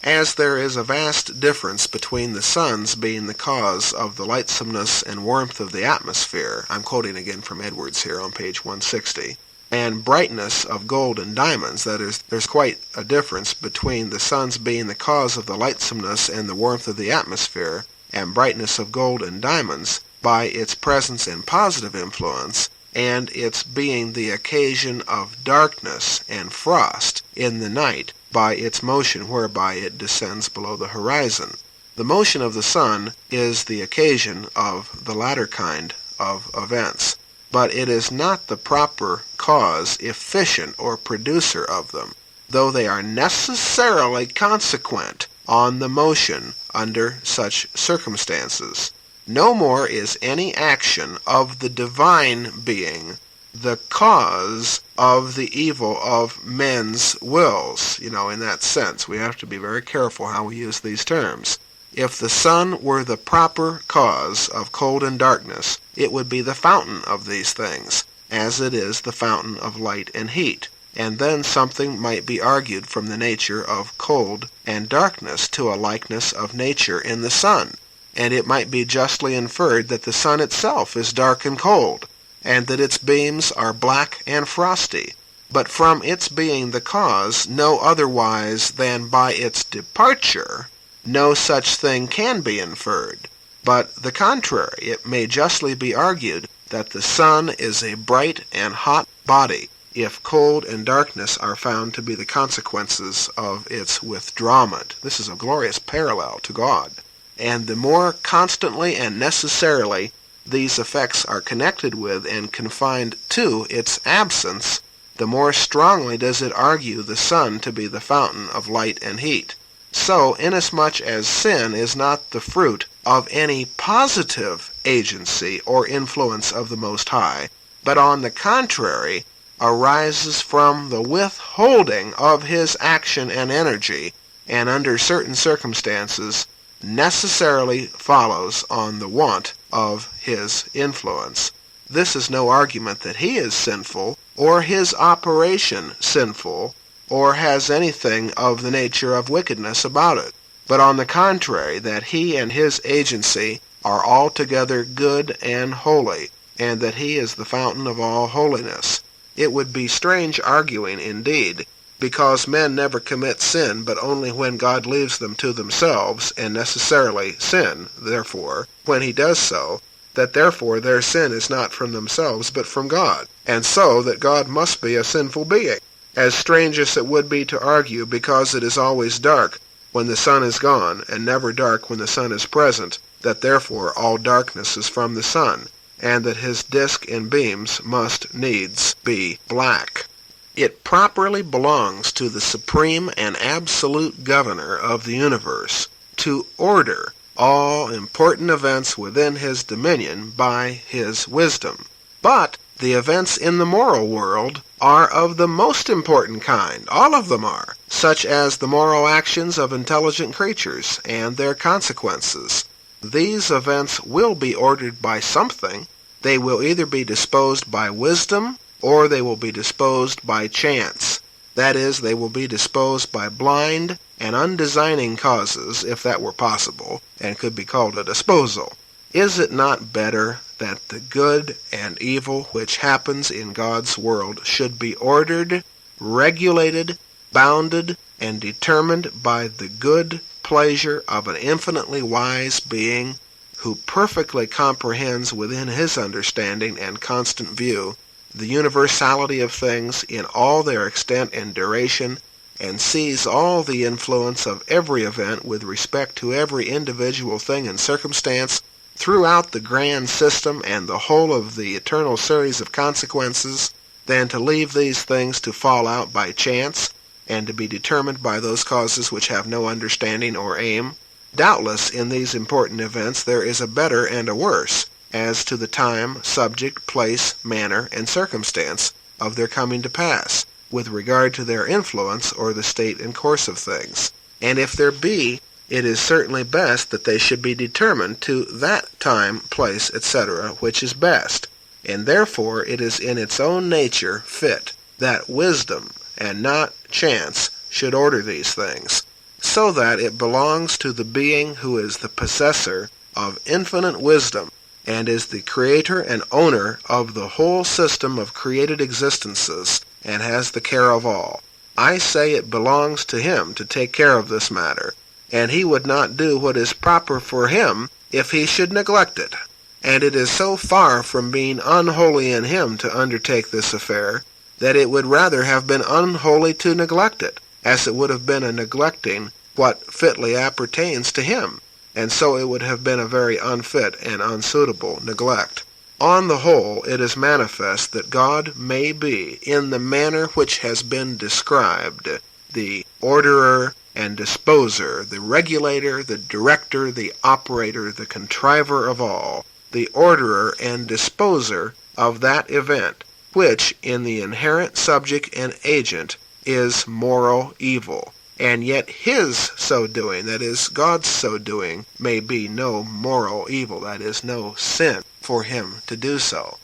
As there is a vast difference between the sun's being the cause of the lightsomeness and warmth of the atmosphere, I'm quoting again from Edwards here on page 160, and brightness of gold and diamonds, that is, there's quite a difference between the sun's being the cause of the lightsomeness and the warmth of the atmosphere, and brightness of gold and diamonds by its presence and positive influence, and its being the occasion of darkness and frost in the night by its motion whereby it descends below the horizon. The motion of the sun is the occasion of the latter kind of events, but it is not the proper cause, efficient, or producer of them, though they are necessarily consequent on the motion under such circumstances. No more is any action of the divine being the cause of the evil of men's wills. In that sense, we have to be very careful how we use these terms. If the sun were the proper cause of cold and darkness, it would be the fountain of these things, as it is the fountain of light and heat. And then something might be argued from the nature of cold and darkness to a likeness of nature in the sun, and it might be justly inferred that the sun itself is dark and cold, and that its beams are black and frosty, but from its being the cause no otherwise than by its departure, no such thing can be inferred. But the contrary, it may justly be argued that the sun is a bright and hot body, if cold and darkness are found to be the consequences of its withdrawment. This is a glorious parallel to God. And the more constantly and necessarily these effects are connected with and confined to its absence, the more strongly does it argue the sun to be the fountain of light and heat. So, inasmuch as sin is not the fruit of any positive agency or influence of the Most High, but on the contrary, arises from the withholding of his action and energy, and under certain circumstances necessarily follows on the want of his influence. This is no argument that he is sinful, or his operation sinful, or has anything of the nature of wickedness about it, but on the contrary, that he and his agency are altogether good and holy, and that he is the fountain of all holiness. It would be strange arguing indeed, because men never commit sin but only when God leaves them to themselves, and necessarily sin, therefore, when he does so, that therefore their sin is not from themselves but from God, and so that God must be a sinful being. As strange as it would be to argue because it is always dark when the sun is gone, and never dark when the sun is present, that therefore all darkness is from the sun, and that his disk and beams must needs be black. It properly belongs to the supreme and absolute governor of the universe to order all important events within his dominion by his wisdom. But the events in the moral world are of the most important kind. All of them are, such as the moral actions of intelligent creatures and their consequences. These events will be ordered by something. They will either be disposed by wisdom, or they will be disposed by chance. That is, they will be disposed by blind and undesigning causes, if that were possible, and could be called a disposal. Is it not better that the good and evil which happens in God's world should be ordered, regulated, bounded, and determined by the good pleasure of an infinitely wise being who perfectly comprehends within his understanding and constant view the universality of things in all their extent and duration, and sees all the influence of every event with respect to every individual thing and circumstance throughout the grand system and the whole of the eternal series of consequences, than to leave these things to fall out by chance, and to be determined by those causes which have no understanding or aim. Doubtless, in these important events there is a better and a worse, as to the time, subject, place, manner, and circumstance of their coming to pass, with regard to their influence or the state and course of things. And if there be, it is certainly best that they should be determined to that time, place, etc., which is best. And therefore it is in its own nature fit that wisdom, and not chance, should order these things, so that it belongs to the being who is the possessor of infinite wisdom, and is the creator and owner of the whole system of created existences, and has the care of all. I say it belongs to him to take care of this matter, and he would not do what is proper for him if he should neglect it. And it is so far from being unholy in him to undertake this affair, that it would rather have been unholy to neglect it, as it would have been a neglecting what fitly appertains to him. and so it would have been a very unfit and unsuitable neglect. On the whole, it is manifest that God may be, in the manner which has been described, the orderer and disposer, the regulator, the director, the operator, the contriver of all, the orderer and disposer of that event, which, in the inherent subject and agent, is moral evil. And yet his so doing, that is, God's so doing, may be no moral evil, that is, no sin for him to do so.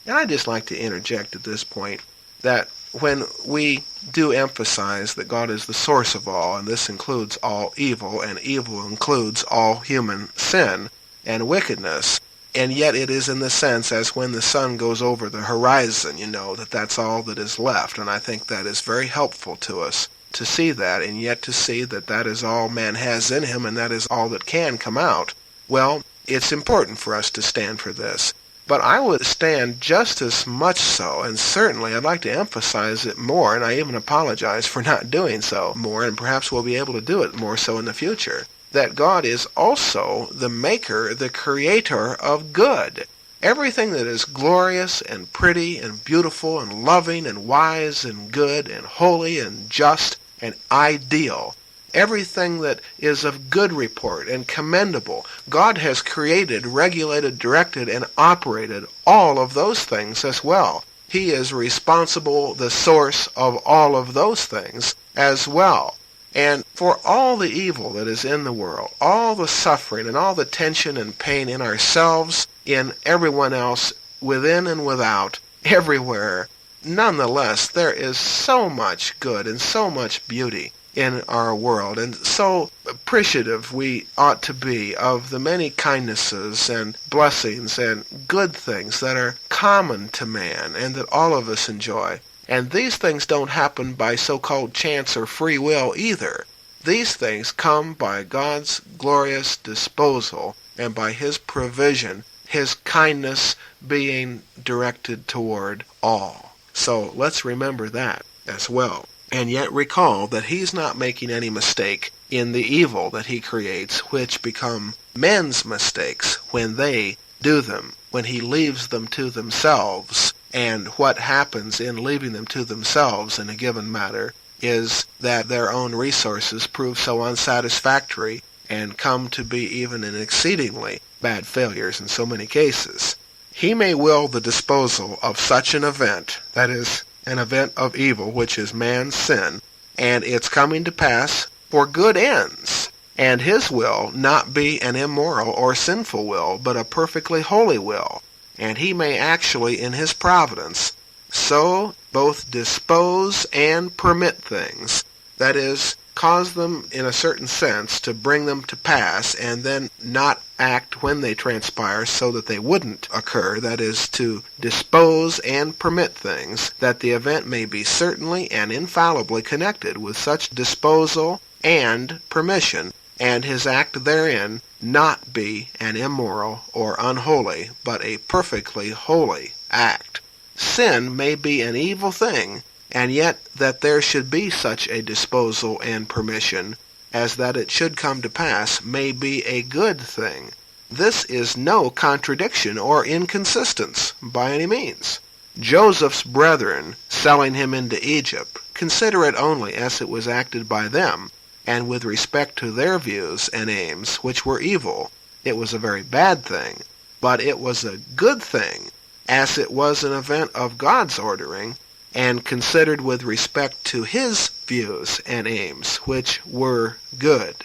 And I'd just like to interject at this point that when we do emphasize that God is the source of all, and this includes all evil, and evil includes all human sin and wickedness, and yet it is in the sense as when the sun goes over the horizon, that's all that is left. And I think that is very helpful to us to see that, and yet to see that that is all man has in him, and that is all that can come out. Well, it's important for us to stand for this. But I would stand just as much so, and certainly I'd like to emphasize it more, and I even apologize for not doing so more, and perhaps we'll be able to do it more so in the future, that God is also the maker, the creator of good. Everything that is glorious and pretty and beautiful and loving and wise and good and holy and just and ideal, everything that is of good report and commendable, God has created, regulated, directed, and operated all of those things as well. He is responsible, the source of all of those things as well. And for all the evil that is in the world, all the suffering and all the tension and pain in ourselves, in everyone else, within and without, everywhere, nonetheless, there is so much good and so much beauty in our world, and so appreciative we ought to be of the many kindnesses and blessings and good things that are common to man and that all of us enjoy. And these things don't happen by so-called chance or free will either. These things come by God's glorious disposal and by his provision, his kindness being directed toward all. So let's remember that as well. And yet recall that he's not making any mistake in the evil that he creates, which become men's mistakes when they do them, when he leaves them to themselves. And what happens in leaving them to themselves in a given matter is that their own resources prove so unsatisfactory and come to be even in exceedingly bad failures in so many cases. He may will the disposal of such an event, that is, an event of evil, which is man's sin, and its coming to pass for good ends, and his will not be an immoral or sinful will, but a perfectly holy will. And he may actually, in his providence, so both dispose and permit things, that is, cause them in a certain sense to bring them to pass, and then not act when they transpire so that they wouldn't occur, that is, to dispose and permit things, that the event may be certainly and infallibly connected with such disposal and permission, and his act therein not be an immoral or unholy, but a perfectly holy act. Sin may be an evil thing, and yet that there should be such a disposal and permission, as that it should come to pass, may be a good thing. This is no contradiction or inconsistence by any means. Joseph's brethren, selling him into Egypt, consider it only as it was acted by them, and with respect to their views and aims, which were evil, it was a very bad thing, but it was a good thing, as it was an event of God's ordering, and considered with respect to his views and aims, which were good.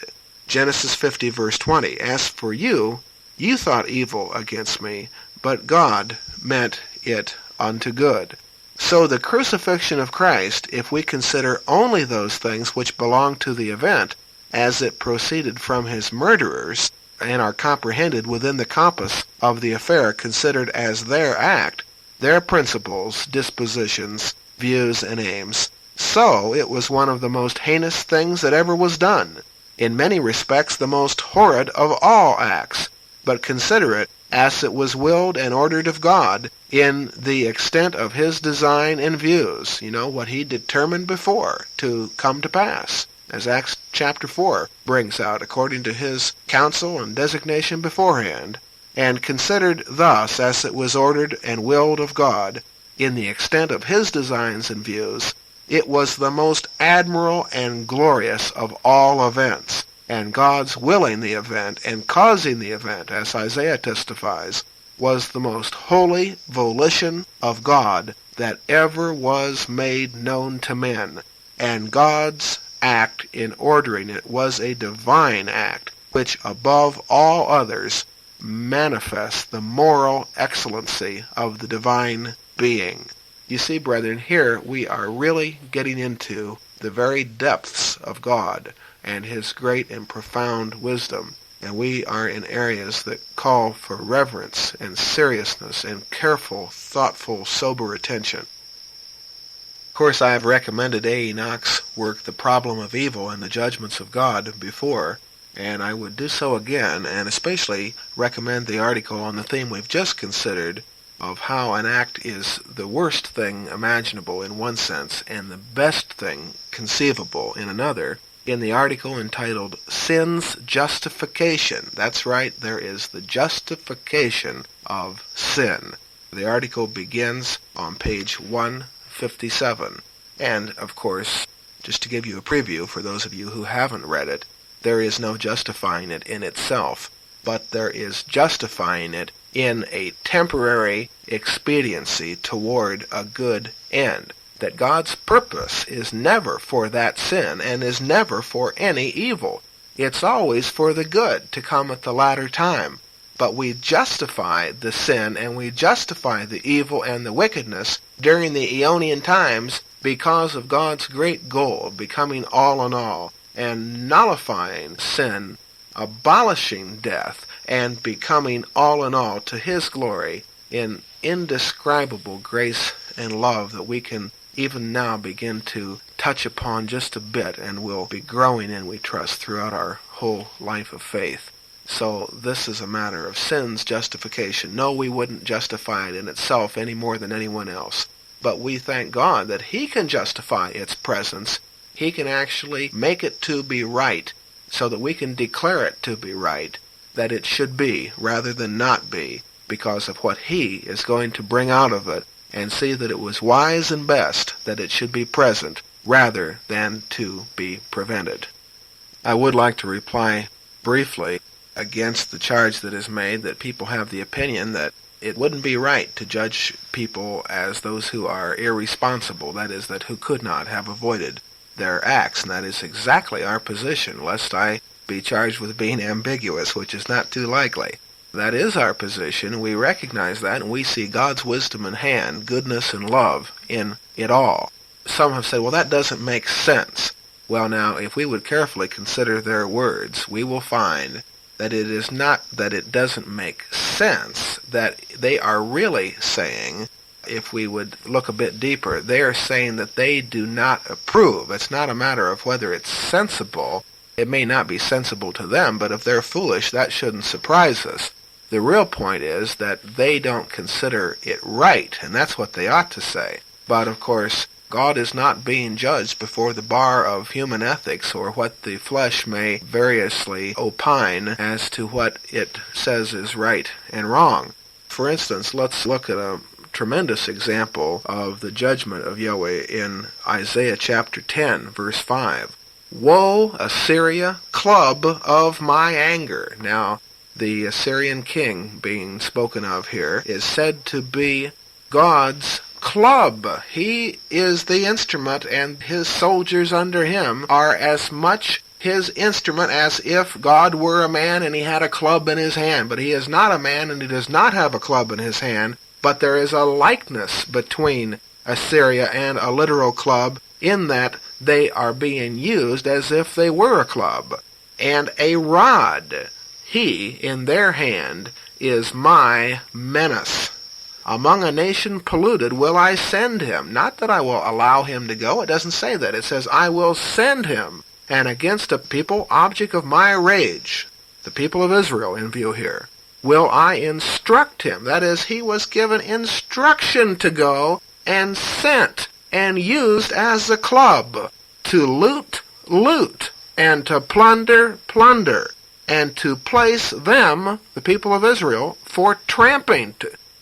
Genesis 50, verse 20, As for you, you thought evil against me, but God meant it unto good. So the crucifixion of Christ, if we consider only those things which belong to the event, as it proceeded from his murderers, and are comprehended within the compass of the affair considered as their act, their principles, dispositions, views, and aims, so it was one of the most heinous things that ever was done, in many respects the most horrid of all acts, but consider it as it was willed and ordered of God in the extent of his design and views, what he determined before to come to pass. as Acts chapter 4 brings out, according to his counsel and designation beforehand, and considered thus as it was ordered and willed of God, in the extent of his designs and views, it was the most admirable and glorious of all events, and God's willing the event and causing the event, as Isaiah testifies, was the most holy volition of God that ever was made known to men, and God's act in ordering it was a divine act, which above all others manifests the moral excellency of the divine being. You see, brethren, here we are really getting into the very depths of God and his great and profound wisdom, and we are in areas that call for reverence and seriousness and careful, thoughtful, sober attention. Of course, I have recommended A. Enoch's work, The Problem of Evil and the Judgments of God, before, and I would do so again, and especially recommend the article on the theme we've just considered, of how an act is the worst thing imaginable in one sense and the best thing conceivable in another, in the article entitled Sin's Justification. That's right, there is the justification of sin. The article begins on page 157. And, of course, just to give you a preview for those of you who haven't read it, there is no justifying it in itself, but there is justifying it in a temporary expediency toward a good end. That God's purpose is never for that sin and is never for any evil. It's always for the good to come at the latter time. But we justify the sin and we justify the evil and the wickedness during the Aeonian times because of God's great goal of becoming all in all and nullifying sin, abolishing death, and becoming all in all to his glory in indescribable grace and love that we can even now begin to touch upon just a bit and will be growing in, we trust, throughout our whole life of faith. So this is a matter of sin's justification. No, we wouldn't justify it in itself any more than anyone else. But we thank God that he can justify its presence. He can actually make it to be right so that we can declare it to be right, that it should be rather than not be, because of what he is going to bring out of it, and see that it was wise and best that it should be present rather than to be prevented. I would like to reply briefly against the charge that is made that people have the opinion that it wouldn't be right to judge people as those who are irresponsible, that is, that who could not have avoided their acts, and that is exactly our position, lest I be charged with being ambiguous, which is not too likely. That is our position. We recognize that, and we see God's wisdom in hand, goodness and love in it all. Some have said, well, that doesn't make sense. Well, now, if we would carefully consider their words, we will find that it is not that it doesn't make sense, that they are really saying, if we would look a bit deeper, they are saying that they do not approve. It's not a matter of whether it's sensible. It may not be sensible to them, but if they're foolish, that shouldn't surprise us. The real point is that they don't consider it right, and that's what they ought to say. But, of course, God is not being judged before the bar of human ethics or what the flesh may variously opine as to what it says is right and wrong. For instance, let's look at a tremendous example of the judgment of Yahweh in Isaiah chapter 10, verse 5. Woe, Assyria, club of my anger. Now, the Assyrian king being spoken of here is said to be God's club. He is the instrument, and his soldiers under him are as much his instrument as if God were a man and he had a club in his hand. But he is not a man and he does not have a club in his hand, but there is a likeness between Assyria and a literal club in that they are being used as if they were a club. And a rod, he, in their hand, is my menace. Among a nation polluted will I send him. Not that I will allow him to go. It doesn't say that. It says, I will send him. And against a people, object of my rage, the people of Israel in view here, will I instruct him. That is, he was given instruction to go and sent and used as a club to loot
loot, and to plunder, and to place them, the people of Israel, for tramping,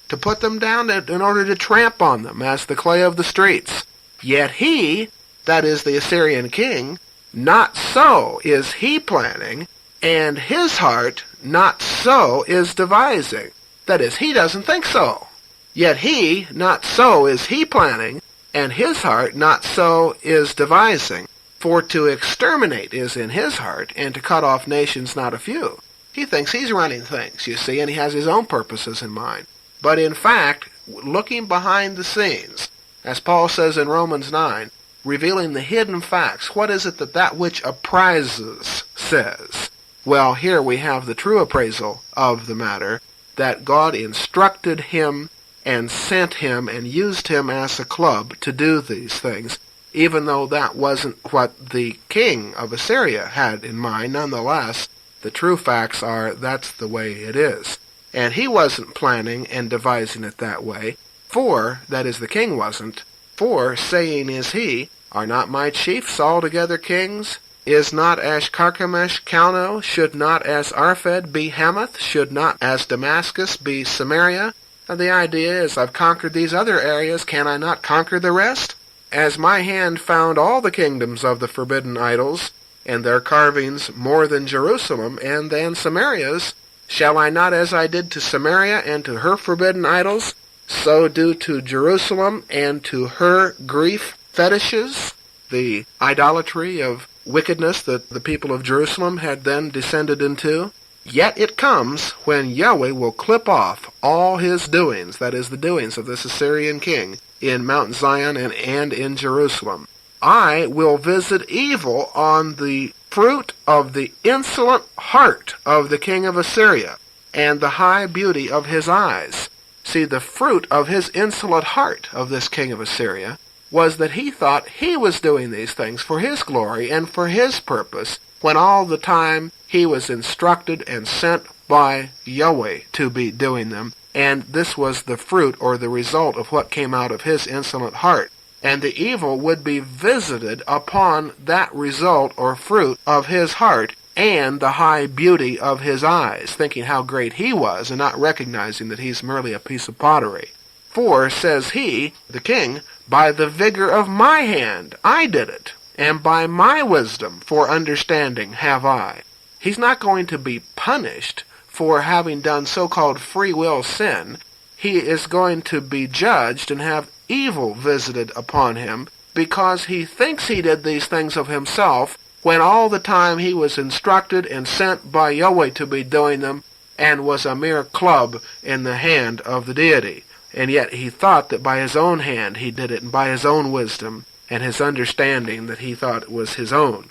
to put them down in order to tramp on them as the clay of the streets. Yet he, that is the Assyrian king, not so is he planning, and his heart not so is devising. That is, he doesn't think so. Yet he, not so is he planning, and his heart not so is devising. For to exterminate is in his heart, and to cut off nations not a few. He thinks he's running things, you see, and he has his own purposes in mind. But in fact, looking behind the scenes, as Paul says in Romans 9, revealing the hidden facts, what is it that which apprises says? Well, here we have the true appraisal of the matter, that God instructed him and sent him and used him as a club to do these things, even though that wasn't what the king of Assyria had in mind. Nonetheless, the true facts are that's the way it is. And he wasn't planning and devising it that way, for, that is, the king wasn't, for, saying is he, are not my chiefs altogether kings? Is not as Carchemish Calno? Should not as Arphad be Hamath? Should not as Damascus be Samaria? And the idea is, I've conquered these other areas, can I not conquer the rest? As my hand found all the kingdoms of the forbidden idols, and their carvings more than Jerusalem and than Samaria's, shall I not, as I did to Samaria and to her forbidden idols, so do to Jerusalem and to her grief fetishes, the idolatry of wickedness that the people of Jerusalem had then descended into? Yet it comes when Yahweh will clip off all his doings, that is, the doings of this Assyrian king, in Mount Zion and in Jerusalem. I will visit evil on the fruit of the insolent heart of the king of Assyria, and the high beauty of his eyes. See, the fruit of his insolent heart of this king of Assyria was that he thought he was doing these things for his glory and for his purpose, when all the time he was instructed and sent by Yahweh to be doing them, and this was the fruit or the result of what came out of his insolent heart. And the evil would be visited upon that result or fruit of his heart and the high beauty of his eyes, thinking how great he was and not recognizing that he's merely a piece of pottery. For, says he, the king, by the vigor of my hand I did it, and by my wisdom for understanding have I. He's not going to be punished for having done so-called free will sin. He is going to be judged and have evil visited upon him because he thinks he did these things of himself when all the time he was instructed and sent by Yahweh to be doing them and was a mere club in the hand of the deity. And yet he thought that by his own hand he did it, and by his own wisdom and his understanding that he thought was his own.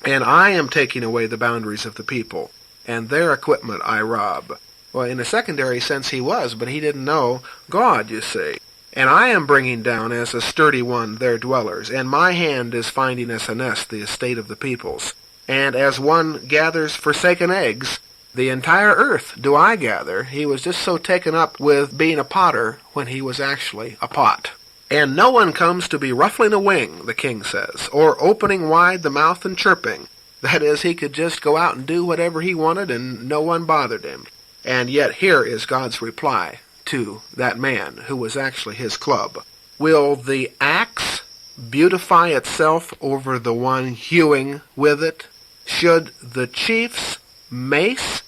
And I am taking away the boundaries of the people, and their equipment I rob. Well, in a secondary sense he was, but he didn't know God, you see. And I am bringing down as a sturdy one their dwellers, and my hand is finding as a nest the estate of the peoples. And as one gathers forsaken eggs, the entire earth do I gather. He was just so taken up with being a potter when he was actually a pot. And no one comes to be ruffling a wing, the king says, or opening wide the mouth and chirping. That is, he could just go out and do whatever he wanted and no one bothered him. And yet here is God's reply to that man who was actually his club. Will the axe beautify itself over the one hewing with it? Should the chief's mace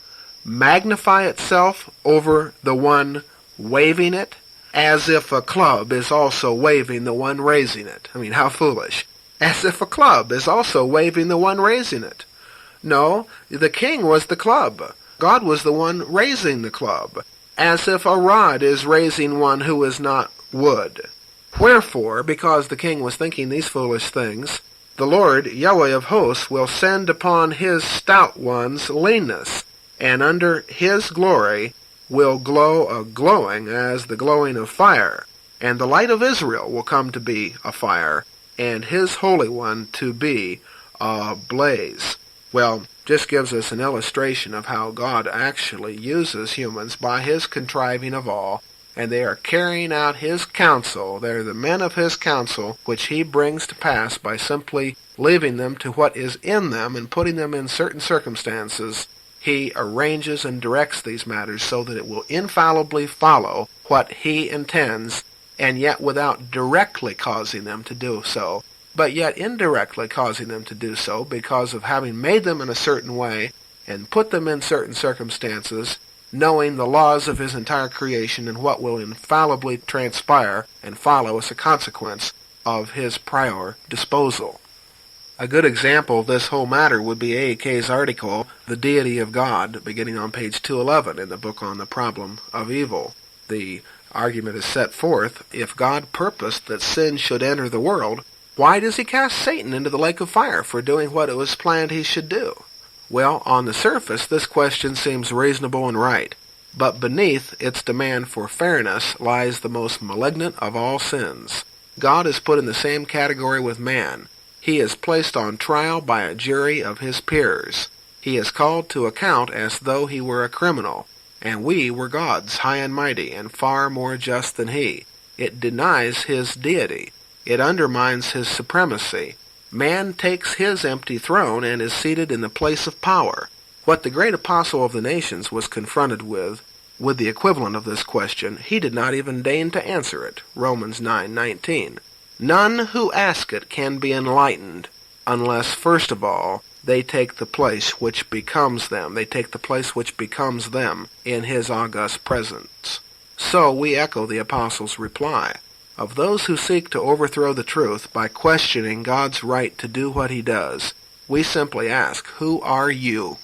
magnify itself over the one waving it, as if a club is also waving the one raising it? I mean, how foolish. As if a club is also waving the one raising it. No, the king was the club. God was the one raising the club, as if a rod is raising one who is not wood. Wherefore, because the king was thinking these foolish things, the Lord, Yahweh of hosts, will send upon his stout ones leanness, and under his glory will glow a glowing as the glowing of fire, and the light of Israel will come to be a fire, and his Holy One to be a blaze. Well, just gives us an illustration of how God actually uses humans by his contriving of all, and they are carrying out his counsel. They're the men of his counsel, which he brings to pass by simply leaving them to what is in them and putting them in certain circumstances. He arranges and directs these matters so that it will infallibly follow what he intends, and yet without directly causing them to do so, but yet indirectly causing them to do so because of having made them in a certain way and put them in certain circumstances, knowing the laws of his entire creation and what will infallibly transpire and follow as a consequence of his prior disposal. A good example of this whole matter would be A.K.'s article, The Deity of God, beginning on page 211 in the book on the problem of evil. The argument is set forth, if God purposed that sin should enter the world, why does he cast Satan into the lake of fire for doing what it was planned he should do? Well, on the surface, this question seems reasonable and right, but beneath its demand for fairness lies the most malignant of all sins. God is put in the same category with man. He is placed on trial by a jury of his peers. He is called to account as though he were a criminal, and we were gods, high and mighty, and far more just than he. It denies his deity. It undermines his supremacy. Man takes his empty throne and is seated in the place of power. What the great apostle of the nations was confronted with the equivalent of this question, he did not even deign to answer it. Romans 9:19. None who ask it can be enlightened unless, first of all, they take the place which becomes them. They take the place which becomes them in his august presence. So we echo the apostle's reply. Of those who seek to overthrow the truth by questioning God's right to do what he does, we simply ask, who are you?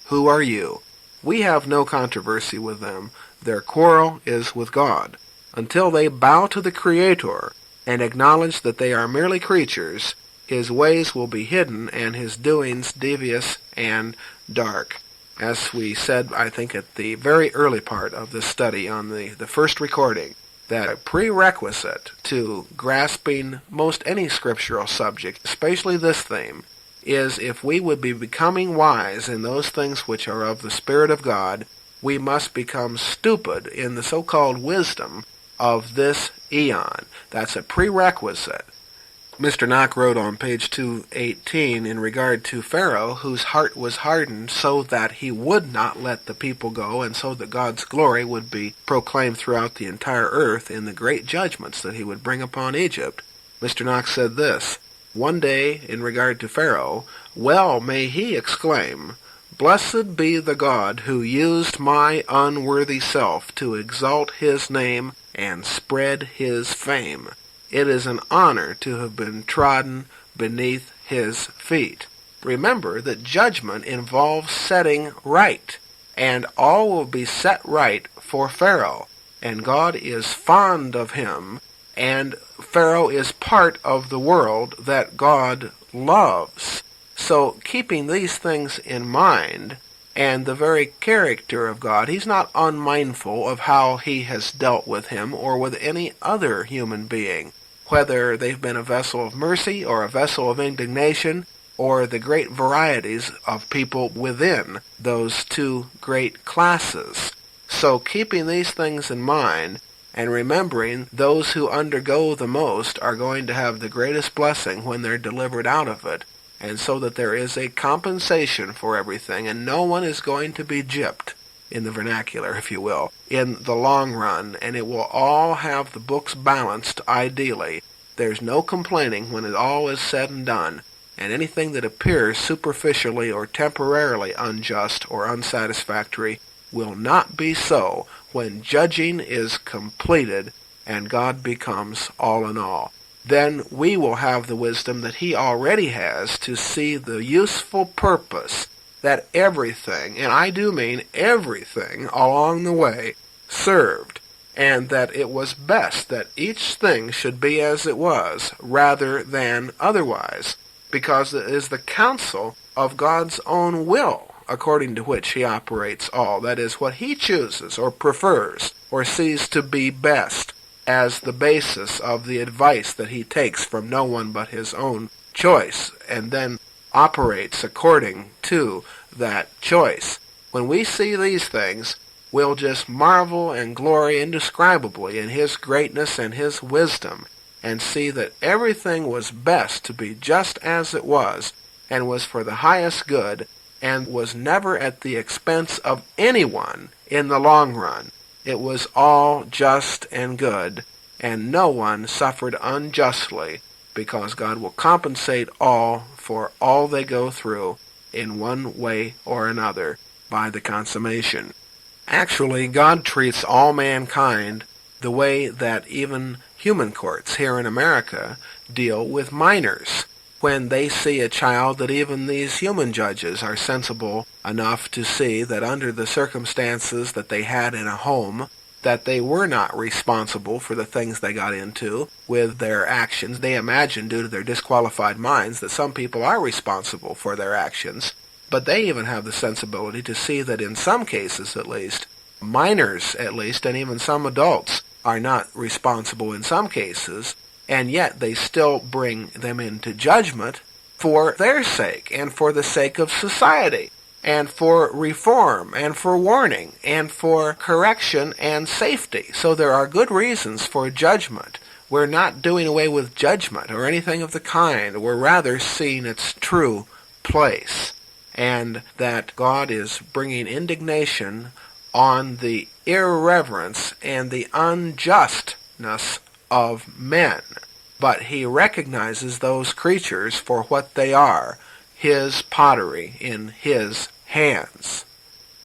Who are you? We have no controversy with them. Their quarrel is with God. Until they bow to the Creator and acknowledge that they are merely creatures, his ways will be hidden and his doings devious and dark. As we said, I think, at the very early part of this study on the first recording, that a prerequisite to grasping most any scriptural subject, especially this theme, is if we would be becoming wise in those things which are of the Spirit of God, we must become stupid in the so-called wisdom of this eon. That's a prerequisite. Mr. Knock wrote on page 218 in regard to Pharaoh, whose heart was hardened so that he would not let the people go, and so that God's glory would be proclaimed throughout the entire earth in the great judgments that he would bring upon Egypt. Mr. Knox said this, one day in regard to Pharaoh, well may he exclaim, Blessed be the God who used my unworthy self to exalt his name and spread his fame. It is an honor to have been trodden beneath his feet. Remember that judgment involves setting right, and all will be set right for Pharaoh, and God is fond of him, and Pharaoh is part of the world that God loves. So keeping these things in mind, and the very character of God, he's not unmindful of how he has dealt with him or with any other human being, whether they've been a vessel of mercy or a vessel of indignation, or the great varieties of people within those two great classes. So keeping these things in mind, and remembering those who undergo the most are going to have the greatest blessing when they're delivered out of it, and so that there is a compensation for everything, and no one is going to be gypped, in the vernacular, if you will, in the long run, and it will all have the books balanced ideally. There's no complaining when it all is said and done, and anything that appears superficially or temporarily unjust or unsatisfactory will not be so when judging is completed and God becomes all in all. Then we will have the wisdom that he already has to see the useful purpose that everything, and I do mean everything along the way, served, and that it was best that each thing should be as it was rather than otherwise, because it is the counsel of God's own will according to which he operates all. That is, what he chooses or prefers or sees to be best as the basis of the advice that he takes from no one but his own choice, and then operates according to that choice. When we see these things, will just marvel and glory indescribably in his greatness and his wisdom, and see that everything was best to be just as it was, and was for the highest good, and was never at the expense of anyone in the long run. It was all just and good, and no one suffered unjustly, because God will compensate all for all they go through in one way or another by the consummation. Actually, God treats all mankind the way that even human courts here in America deal with minors. When they see a child, that even these human judges are sensible enough to see that under the circumstances that they had in a home, that they were not responsible for the things they got into with their actions. They imagine, due to their disqualified minds, that some people are responsible for their actions. But they even have the sensibility to see that in some cases, at least, minors at least, and even some adults, are not responsible in some cases, and yet they still bring them into judgment for their sake, and for the sake of society, and for reform, and for warning, and for correction and safety. So there are good reasons for judgment. We're not doing away with judgment or anything of the kind. We're rather seeing its true place, and that God is bringing indignation on the irreverence and the unjustness of men. But he recognizes those creatures for what they are, his pottery in his hands.